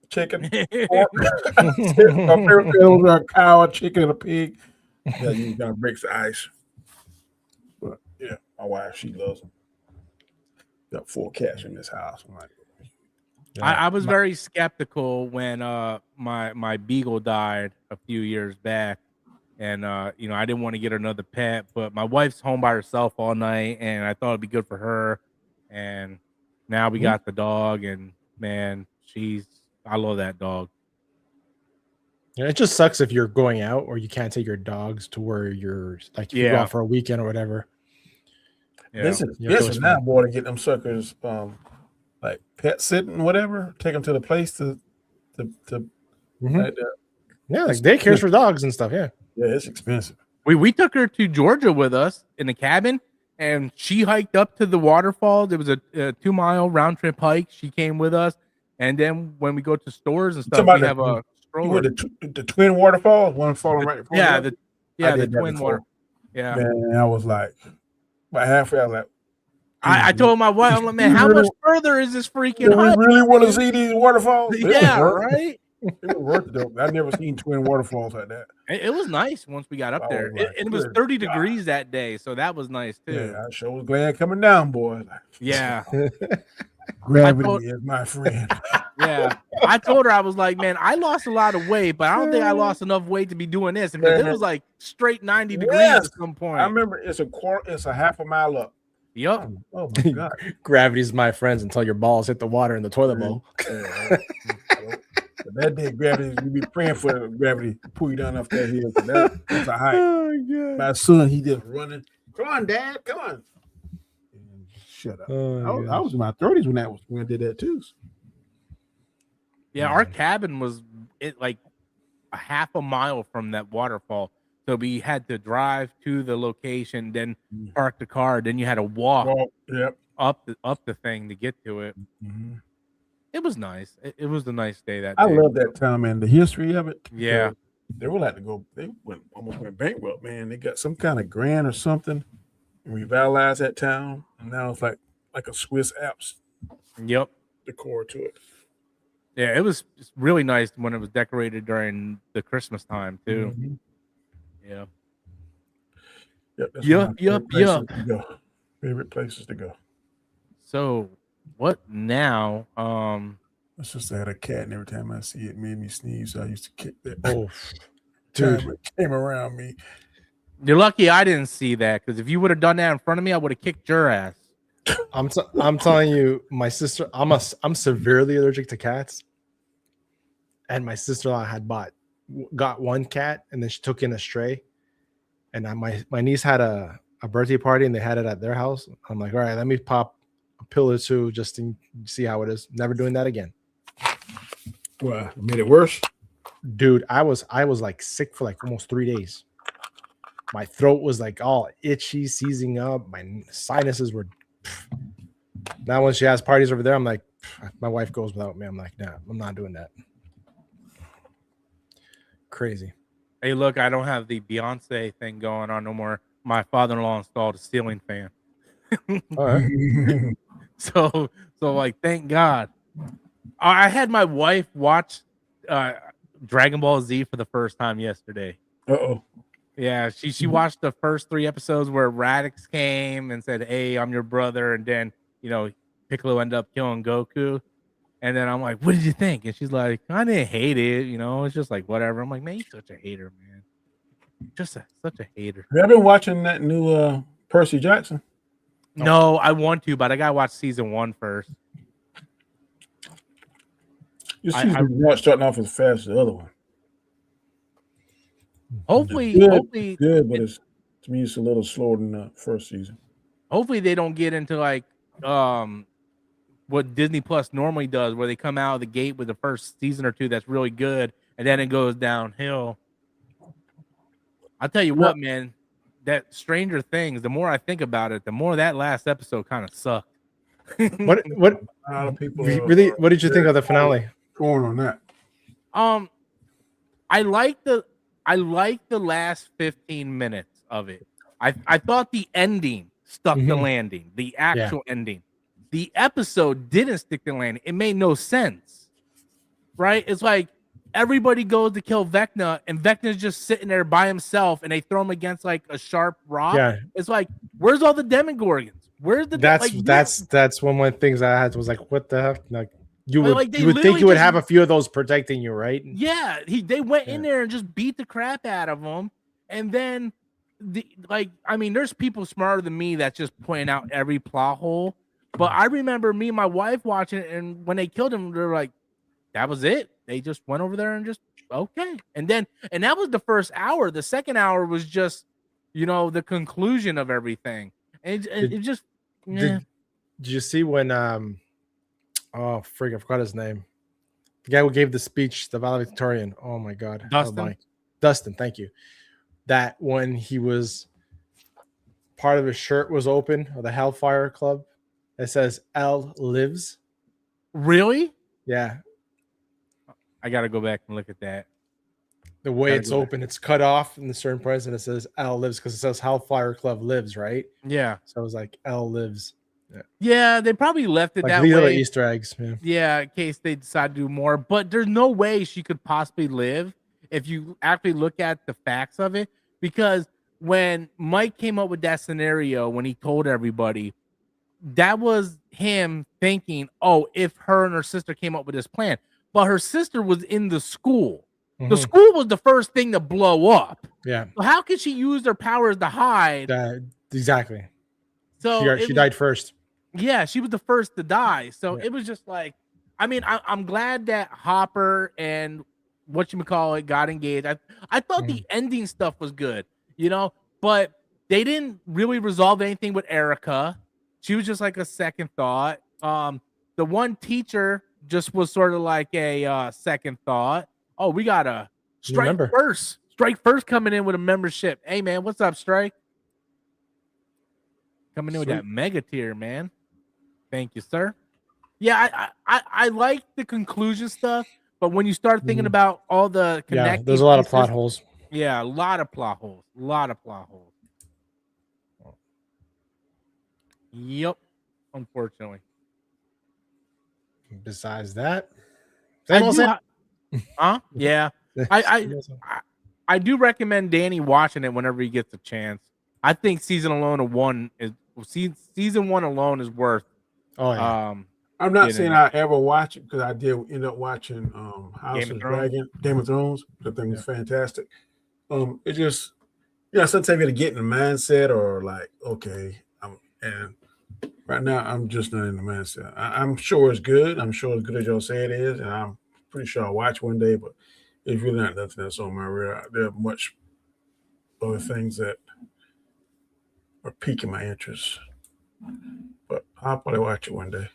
chicken, pork." My favorite animals are a cow, a chicken, and a pig. Yeah, you gotta break the ice. But yeah, my wife, she loves them. Got 4 cats in this house. I'm like, I was very skeptical when my beagle died a few years back, and I didn't want to get another pet, but my wife's home by herself all night, and I thought it'd be good for her. And now we got the dog, and man, I love that dog. Yeah, it just sucks if you're going out or you can't take your dogs to where you're like you go out for a weekend or whatever. Yeah. This is now, boy, to get them suckers like pet sitting, whatever. Take them to the place to like daycares for dogs and stuff. Yeah, it's expensive. We took her to Georgia with us in a cabin, and she hiked up to the waterfall. There was a 2-mile round trip hike. She came with us, and then when we go to stores and stuff, we have a stroller. The twin waterfalls, one falling right in front of the twin water. Yeah, man, I was like. By halfway, I was like, I told my wife, I'm like, man, how much further is this freaking hike? We really want to see these waterfalls? Yeah, right? It was worth it, though. I've never seen twin waterfalls like that. It was nice once we got up there. And it was 30 degrees that day, so that was nice, too. Yeah, I sure was glad coming down, boy. Yeah. Gravity is my friend. Yeah. I told her, I was like, man, I lost a lot of weight, but I don't think I lost enough weight to be doing this. And it was like straight 90 degrees at some point. I remember it's a half a mile up. Yep. Oh my God. Gravity's my friends until your balls hit the water in the toilet bowl. That day, gravity, you be praying for gravity to pull you down off that hill. That's a hike. Oh, my son, he just running. Come on, Dad. Come on. Shut up. I was in my 30s when I did that too. Yeah, our cabin was like a half a mile from that waterfall. So we had to drive to the location, then park the car, then you had to walk up the thing to get to it. Mm-hmm. It was nice. It was a nice day that day. I love that town, man. The history of it. Yeah. They were like to go, almost went bankrupt, man. They got some kind of grant or something and revitalized that town. And now it's like a Swiss Alps. Yep. Decor to it. Yeah, it was really nice when it was decorated during the Christmas time too. Mm-hmm. Yeah. Yep. Favorite places to go. So, what now? Let's just say I had a cat, and every time I see it, made me sneeze. So I used to kick that. Oh, dude, it came around me. You're lucky I didn't see that, because if you would have done that in front of me, I would have kicked your ass. I'm telling you, my sister. I'm severely allergic to cats, and my sister-in-law got one cat, and then she took in a stray, and my niece had a birthday party, and they had it at their house. I'm like, all right, let me pop a pill or two just to see how it is. Never doing that again. Wow, made it worse, dude. I was like sick for like almost 3 days. My throat was like all itchy, seizing up. My sinuses were. Now when she has parties over there, I'm like, my wife goes without me. I'm like, nah, I'm not doing that. Crazy. Hey, look, I don't have the Beyonce thing going on no more. My father-in-law installed a ceiling fan. All right. So like, thank God. I had my wife watch Dragon Ball Z for the first time yesterday. Uh-oh. Yeah, she watched the first 3 episodes where Radix came and said, "Hey, I'm your brother," and then Piccolo ended up killing Goku. And then I'm like, "What did you think?" And she's like, "I didn't hate it. It's just like whatever." I'm like, "Man, you're such a hater, man. Just such a hater." Have you been watching that new Percy Jackson? No, I want to, but I gotta watch season 1 first. This season is not starting off as fast as the other one. Hopefully, good, but to me, it's a little slower than the first season. Hopefully, they don't get into like what Disney Plus normally does, where they come out of the gate with the first season or two that's really good, and then it goes downhill. I'll tell you what, man, that Stranger Things, the more I think about it, the more that last episode kind of sucked. What A lot of people really? What did you think of the finale? Going on that. I like the last 15 minutes of it. I thought the ending stuck the landing, the actual ending. The episode didn't stick the landing. It made no sense, right? It's like everybody goes to kill Vecna, and Vecna's just sitting there by himself, and they throw him against like a sharp rock. Yeah. It's like, where's all the Demogorgons? Where's the that's one of the things I had was like, what the heck? Like you would think you would have a few of those protecting you, right? Yeah, they went in there and just beat the crap out of him, and then there's people smarter than me that's just pointing out every plot hole. But I remember me and my wife watching it, and when they killed him, they're like, that was it. They just went over there and just okay. And that was the first hour. The second hour was just, the conclusion of everything. And it just did you see when I forgot his name. The guy who gave the speech, the valedictorian. Oh my god. Dustin, thank you. That when he was part of his shirt was open, or the Hellfire Club. It says L lives. Really? Yeah. I got to go back and look at that. The way it's open, it's cut off in a certain place, and it says L lives because it says Hellfire Club lives, right? Yeah. So it was like L lives. Yeah, they probably left it like that way. Little Easter eggs. Yeah, in case they decide to do more. But there's no way she could possibly live if you actually look at the facts of it. Because when Mike came up with that scenario, when he told everybody, that was him thinking, oh, if her and her sister came up with this plan. But her sister was in the school. Mm-hmm. The school was the first thing to blow up. Yeah. So how could she use her powers to hide? Exactly. So she died first. Yeah, she was the first to die. So it was just like, I'm glad that Hopper and whatchamacallit got engaged. I thought the ending stuff was good, but they didn't really resolve anything with Erica. She was just like a second thought. The one teacher just was sort of like a second thought. Oh, we got a Strike First. Strike First coming in with a membership. Hey, man, what's up, Strike? Coming in with that mega tier, man. Thank you, sir. Yeah, I like the conclusion stuff, but when you start thinking about all the connecting there's a lot of plot holes. Yeah, a lot of plot holes. Yep, unfortunately. Besides that, yeah, I do recommend Danny watching it whenever he gets a chance. I think season one alone is worth. Oh yeah. I'm not saying I ever watch it because I did end up watching House of Dragon, Game of Thrones. The thing was fantastic. It just sometimes you got to get in the mindset or like, okay, and right now I'm just not in the mindset. I'm sure it's good. I'm sure it's good as y'all say it is, and I'm pretty sure I'll watch one day. But it's really not nothing that's on my radar. There are much other things that are piquing my interest. But I'll probably watch it one day.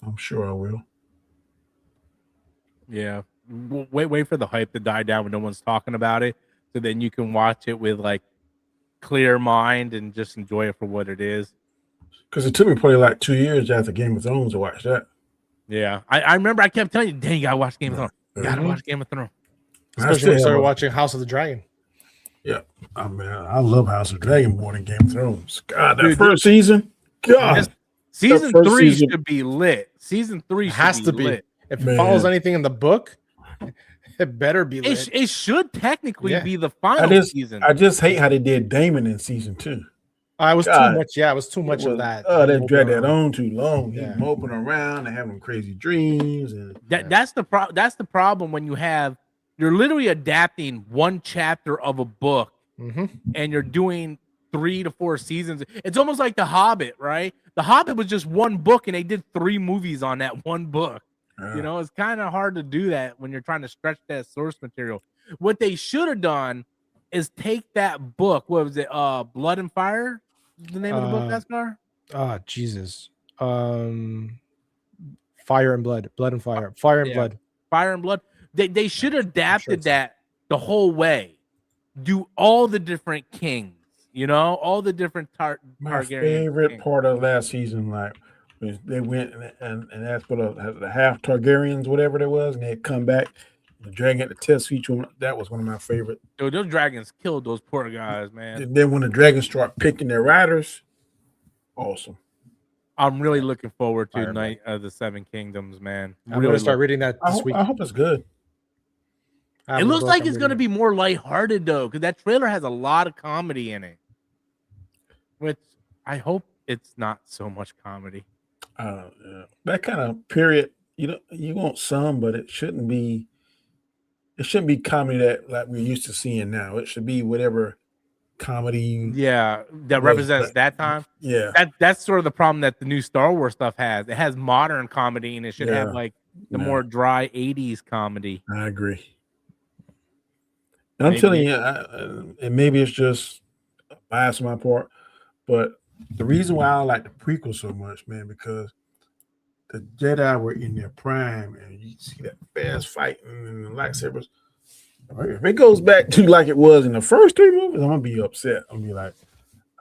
I'm sure I will. Yeah. Wait for the hype to die down when no one's talking about it. So then you can watch it with like clear mind and just enjoy it for what it is. Because it took me probably like 2 years after Game of Thrones to watch that. Yeah. I remember I kept telling you, dang, you gotta watch Game of Thrones. You gotta watch Game of Thrones. Especially when I started watching House of the Dragon. Yeah. I love House of the Dragon more than Game of Thrones. God, that first season. God. Season 3 should be lit. Season 3 has to be lit. If it follows anything in the book, it better be lit. It should technically be the final season. I just hate how they did Damon in season 2. I was too much. Yeah, it was too much of that. Oh, they dragged that on too long. He's moping around and having crazy dreams. And that's the problem when you're literally adapting one chapter of a book, and you're doing 3 to 4 seasons. It's almost like The Hobbit, right? The Hobbit was just one book, and they did 3 movies on that one book. You know, it's kind of hard to do that when you're trying to stretch that source material. What they should have done is take that book. What was it? Blood and Fire. The name of the book, Gaiskar? Jesus. Fire and Blood. Blood and Fire. Fire and Blood. Fire and Blood. They should have adapted that the whole way. Do all the different kings, you know, all the different My favorite kings. Part of last season, like they went and asked for the half Targaryens, whatever there was, and they come back. The dragon had to test each one. That was one of my favorite. Dude, those dragons killed those poor guys, man. And then when the dragons start picking their riders, awesome. I'm really looking forward to Night of the Seven Kingdoms, man. I'm going to start reading that this week. I hope it's good. It looks like it's going to be more lighthearted, though, because that trailer has a lot of comedy in it. Which I hope it's not so much comedy. That kind of period, you want some, but it shouldn't be. It shouldn't be comedy that like we're used to seeing now. It should be whatever comedy. Yeah, that represents that time. Yeah, that's sort of the problem that the new Star Wars stuff has. It has modern comedy, and it should have like the more dry '80s comedy. I agree. And I'm telling you, and maybe it's just bias on my part, but the reason why I like the prequel so much, man, because the Jedi were in their prime, and you see that fast fighting and the lightsabers. If it goes back to like it was in the first 3 movies, I'm gonna be upset. I'm gonna be like,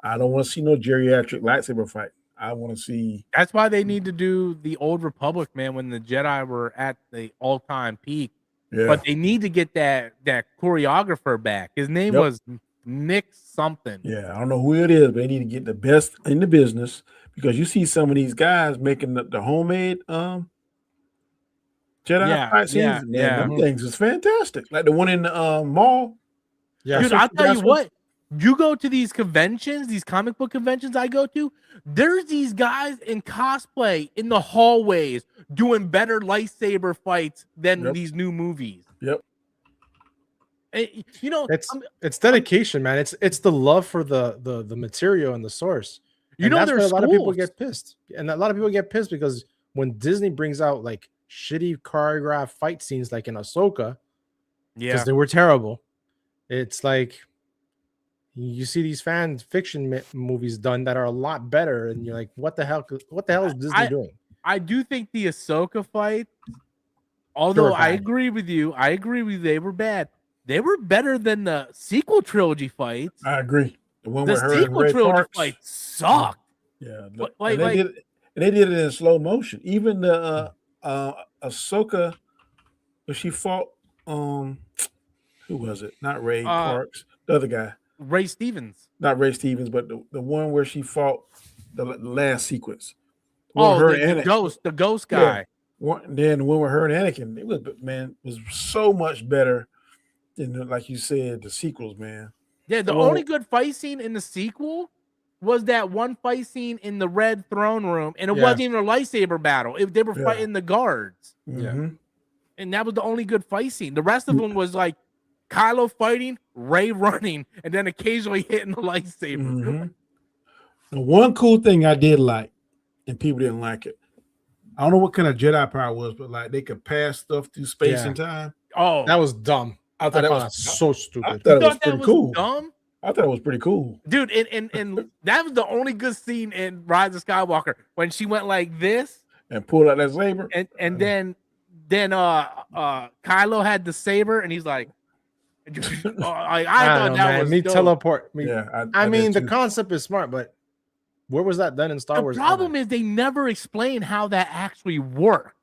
I don't want to see no geriatric lightsaber fight. I want to see. That's why they need to do the Old Republic, man, when the Jedi were at the all-time peak. Yeah. But they need to get that choreographer back. His name was Nick something. Yeah, I don't know who it is, but they need to get the best in the business. Because you see some of these guys making the homemade Jedi fight scenes, them things is fantastic. Like the one in the mall. Yeah, dude, I'll tell you what. You go to these conventions, these comic book conventions I go to, there's these guys in cosplay in the hallways doing better lightsaber fights than these new movies. Yep. And, it's dedication, man. It's the love for the material and the source. And that's why a lot of people get pissed. And a lot of people get pissed because when Disney brings out like shitty choreographed fight scenes like in Ahsoka, because they were terrible, it's like you see these fan fiction movies done that are a lot better, and you're like, what the hell is Disney doing? I do think the Ahsoka fight, although I agree with you, they were bad. They were better than the sequel trilogy fights. I agree. The sequel trilogy fight sucked. Yeah, they did it in slow motion. Even the Ahsoka, when she fought, who was it? Not Ray Parks, the other guy. Ray Stevens. Not Ray Stevens, but the one where she fought the last sequence. The ghost guy. Yeah. Then the one with her and Anakin, it was so much better than, like you said, the sequels, man. Yeah, the only good fight scene in the sequel was that one fight scene in the Red Throne Room, and it wasn't even a lightsaber battle. They were fighting the guards. Mm-hmm. And that was the only good fight scene. The rest of them was like Kylo fighting, Rey running, and then occasionally hitting the lightsaber. Mm-hmm. The one cool thing I did like, and people didn't like it, I don't know what kind of Jedi power was, but like they could pass stuff through space and time. Oh, that was dumb. I thought that was so stupid. I thought it was pretty cool. Dumb? I thought it was pretty cool, dude. And that was the only good scene in Rise of Skywalker when she went like this and pulled out that saber, and then Kylo had the saber, and he's like, I thought that was teleport. I mean, the concept is smart, but where was that done in Star Wars? The problem is they never explain how that actually worked.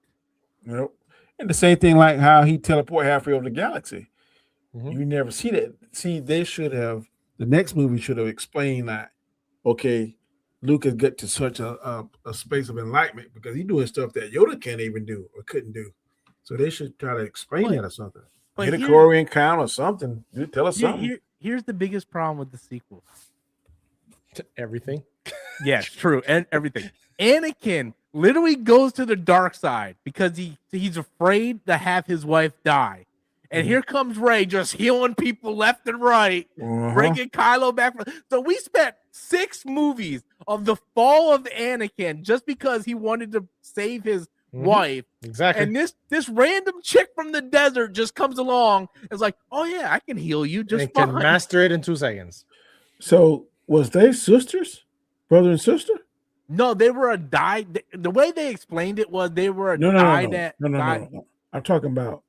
Nope. And the same thing like how he teleported halfway over the galaxy. Mm-hmm. You never see that. See, they should have. The next movie should have explained that. Okay, Luke has got to such a space of enlightenment because he's doing stuff that Yoda can't even do or couldn't do. So they should try to explain that or something. Get a Korean count or something. Dude, tell us something. Here's the biggest problem with the sequel. Everything. Yes, true. And everything. Anakin literally goes to the dark side because he's afraid to have his wife die. And here comes Rey just healing people left and right, bringing Kylo back. So we spent 6 movies of the fall of Anakin just because he wanted to save his wife. Exactly. And this random chick from the desert just comes along. It's like, oh yeah, I can heal you just fine. Can master it in 2 seconds. So was they sisters, brother and sister? No, they were a die. The way they explained it was they were a No. I'm talking about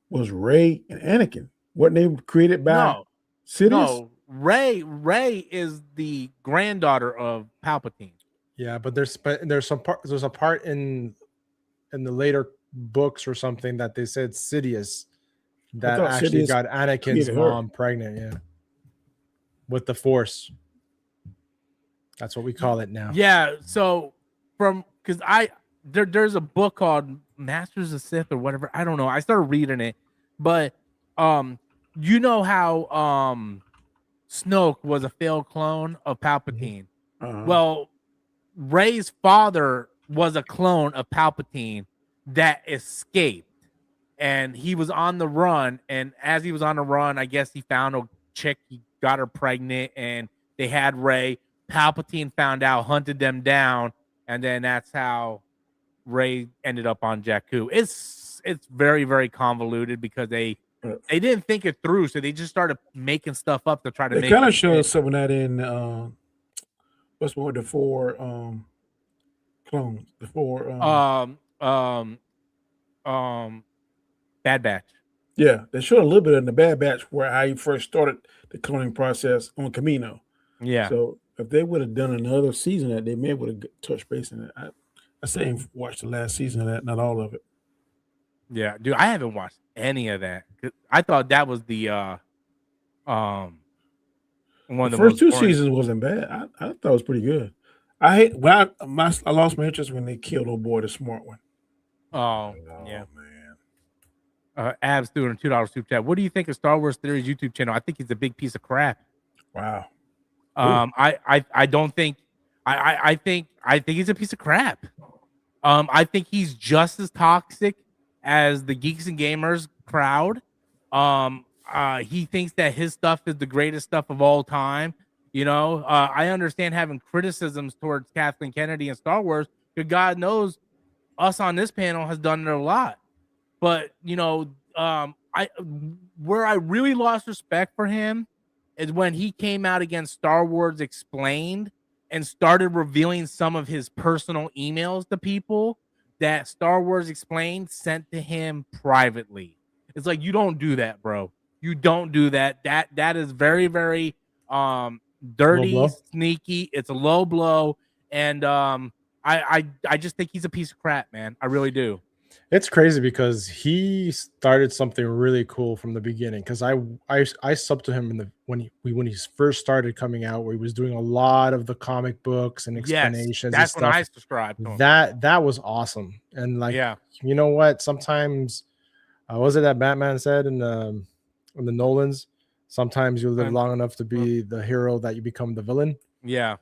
was Rey and Anakin. Weren't they created by Sidious? No, Rey is the granddaughter of Palpatine. Yeah, but there's a part in the later books or something that they said Sidious that actually got Anakin's mom pregnant. Yeah, with the Force. That's what we call it now. Yeah. So because there's a book called Masters of Sith or whatever. I don't know. I started reading it, but you know how Snoke was a failed clone of Palpatine. Well, Rey's father was a clone of Palpatine that escaped, and he was on the run. And as he was on the run, I guess he found a chick. He got her pregnant, and they had Rey. Palpatine found out, hunted them down, and then that's how Rey ended up on Jakku. It's very, very convoluted because they didn't think it through, so they just started making stuff up to try to make. They kind of showed some of that in what's more the 4 clones, the 4 Bad Batch. Yeah, they showed a little bit in the Bad Batch where how he first started the cloning process on Camino. Yeah. So if they would have done another season that, they may would have touched base in it. I say watched the last season of that, not all of it. Yeah, dude, I haven't watched any of that. I thought that was the one of the first 2 seasons wasn't bad. I thought it was pretty good. I lost my interest when they killed old boy, the smart one. Oh yeah, man. Abs doing a $2 super chat. What do you think of Star Wars Theory's YouTube channel? I think he's a big piece of crap. Wow. I don't think I think he's a piece of crap. I think he's just as toxic as the Geeks and Gamers crowd. He thinks that his stuff is the greatest stuff of all time. You know, I understand having criticisms towards Kathleen Kennedy and Star Wars, because God knows us on this panel has done it a lot. But, you know, where I really lost respect for him is when he came out against Star Wars Explained and started revealing some of his personal emails to people that Star Wars Explained sent to him privately. It's like, you don't do that, bro. You don't do that. That is very, very dirty, sneaky. It's a low blow. And I just think he's a piece of crap, man. I really do. It's crazy because he started something really cool from the beginning. Because I subbed to him when he first started coming out, where he was doing a lot of the comic books and explanations. That's and when stuff. I subscribed to him. That was awesome. And like, you know what? Sometimes, what was it that Batman said in the Nolans? Sometimes you live long enough to be the hero that you become the villain. Yeah,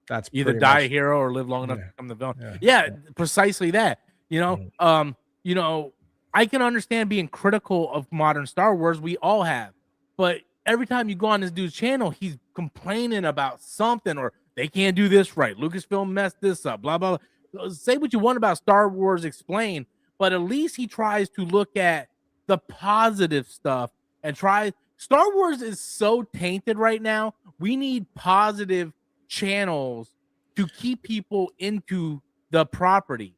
that's either die a hero or live long enough to become the villain. Yeah, precisely that. You know, I can understand being critical of modern Star Wars. We all have. But every time you go on this dude's channel, he's complaining about something, or they can't do this right. Lucasfilm messed this up, blah, blah, blah. Say what you want about Star Wars Explained, but at least he tries to look at the positive stuff and try. Star Wars is so tainted right now. We need positive channels to keep people into the property.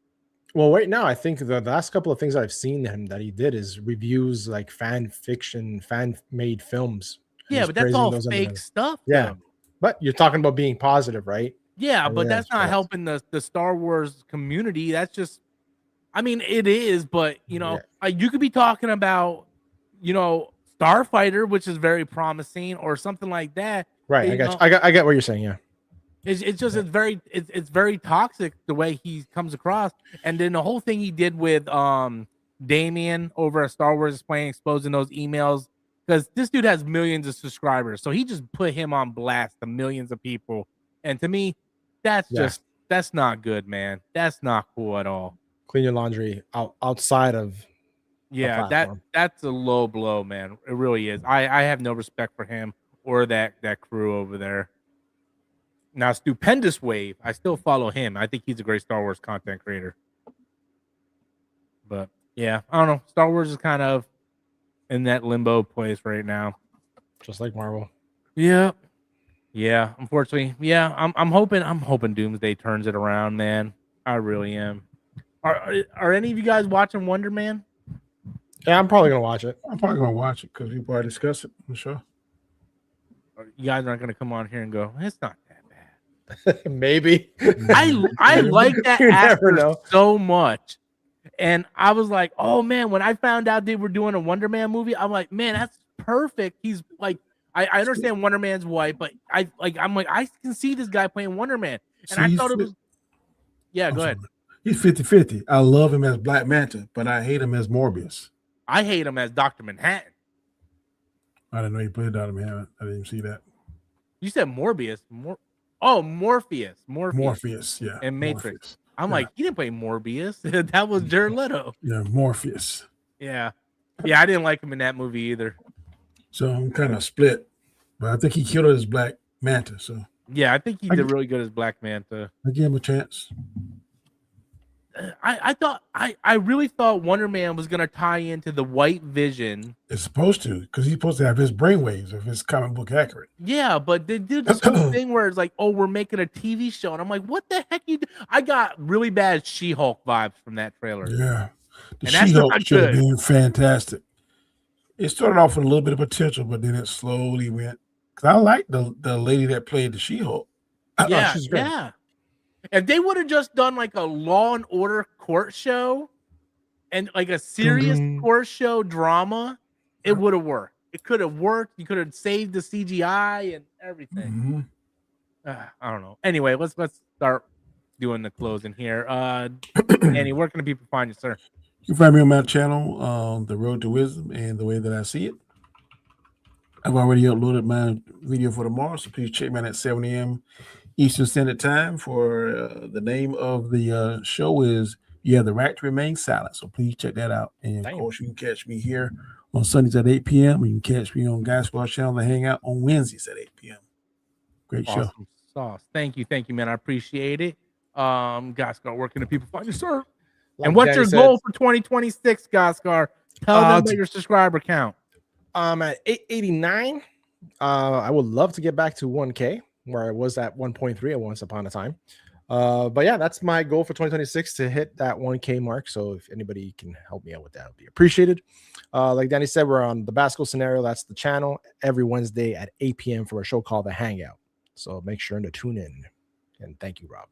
Well, right now, I think the last couple of things I've seen him that he did is reviews like fan fiction, fan-made films. Yeah, but that's all fake stuff. Yeah, though. But you're talking about being positive, right? Yeah, but that's not helping the Star Wars community. That's just, I mean, it is, but you know, you could be talking about, you know, Starfighter, which is very promising, or something like that. Right. I get what you're saying. Yeah. It's just it's very toxic the way he comes across, and then the whole thing he did with Damien over at Star Wars Explained, exposing those emails, because this dude has millions of subscribers, so he just put him on blast to millions of people, and to me, that's not good, man. That's not cool at all. Clean your laundry outside of that's a low blow, man. It really is. I have no respect for him or that crew over there. Now, Stupendous Wave, I still follow him. I think he's a great Star Wars content creator. But yeah, I don't know. Star Wars is kind of in that limbo place right now, just like Marvel. Yeah, yeah. Unfortunately, yeah. I'm hoping Doomsday turns it around, man. I really am. Are any of you guys watching Wonder Man? Yeah, I'm probably gonna watch it. I'm probably gonna watch it because we probably discuss it for sure. You guys aren't gonna come on here and go, it's not that bad. Maybe. I like that actor so much. And I was like, oh man, when I found out they were doing a Wonder Man movie, I'm like, man, that's perfect. He's like, I understand Wonder Man's white, but I'm like, I can see this guy playing Wonder Man. And I thought it was go ahead. He's 50-50. I love him as Black Manta, but I hate him as Morbius. I hate him as Dr. Manhattan. I didn't know he played Dr. Manhattan. I didn't see that. You said Morbius. Morpheus, yeah. And Matrix. Morpheus. I'm like, he didn't play Morbius. That was Jared Leto. Yeah, Morpheus. Yeah. Yeah, I didn't like him in that movie either. So I'm kind of split. But I think he killed his Black Manta. So yeah, I think he did really good as Black Manta. I gave him a chance. I really thought Wonder Man was gonna tie into the White Vision. It's supposed to, because he's supposed to have his brainwaves if his comic book accurate. Yeah, but they did this whole thing where it's like, oh, we're making a TV show, and I'm like, what the heck I got really bad She-Hulk vibes from that trailer. Yeah, the She-Hulk should have been fantastic. It started off with a little bit of potential, but then it slowly went. Because I like the lady that played the She-Hulk. Yeah, she's great. Yeah. If they would have just done like a Law and Order court show and like a serious court show drama, it would have worked. It could have worked. You could have saved the CGI and everything. I don't know. Anyway, let's start doing the closing here. Annie, where can the people find you, sir? You can find me on my channel, The Road to Wisdom and the Way That I See It. I've already uploaded my video for tomorrow, so please check me out at 7 a.m. Eastern Standard Time. For the name of the show is the Right to Remain Silent. So please check that out. And of course, you can catch me here on Sundays at 8 p.m. You can catch me on Gaiskar channel to hang out on Wednesdays at 8 p.m. Great show. Sauce. Thank you, man. I appreciate it. Gaiskar, where can the people find you, sir? And what's your goal for 2026, Gaiskar? Tell them about your subscriber count. I'm at 889. I would love to get back to 1K, where I was at 1.3 at once upon a time. But yeah, that's my goal for 2026, to hit that 1K mark. So if anybody can help me out with that, would be appreciated. Like Danny said, we're on the Basketball Scenario. That's the channel every Wednesday at 8 p.m. for a show called The Hangout. So make sure to tune in. And thank you, Rob.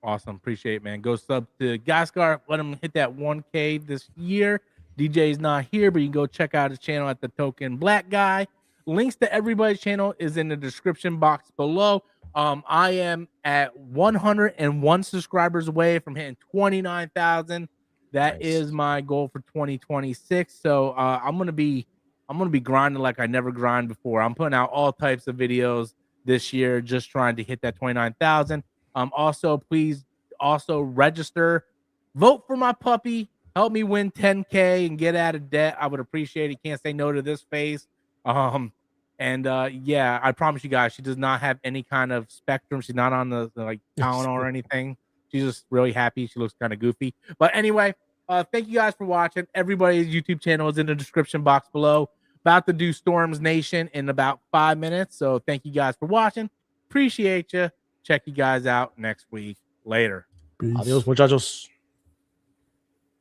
Awesome. Appreciate it, man. Go sub to Gaiskar. Let him hit that 1K this year. DJ's not here, but you can go check out his channel at the Token Black Guy. Links to everybody's channel is in the description box below. I am at 101 subscribers away from hitting 29,000. That is my goal for 2026. So I'm gonna be grinding like I never grind before. I'm putting out all types of videos this year, just trying to hit that 29,000. Also, please register, vote for my puppy. Help me win 10K and get out of debt. I would appreciate it. Can't say no to this face. I promise you guys, she does not have any kind of spectrum. She's not on the Tylenol or anything. She's just really happy. She looks kind of goofy. But anyway, thank you guys for watching. Everybody's YouTube channel is in the description box below. About to do Storms Nation in about 5 minutes. So thank you guys for watching. Appreciate you. Check you guys out next week. Later. Peace. Adios, muchachos.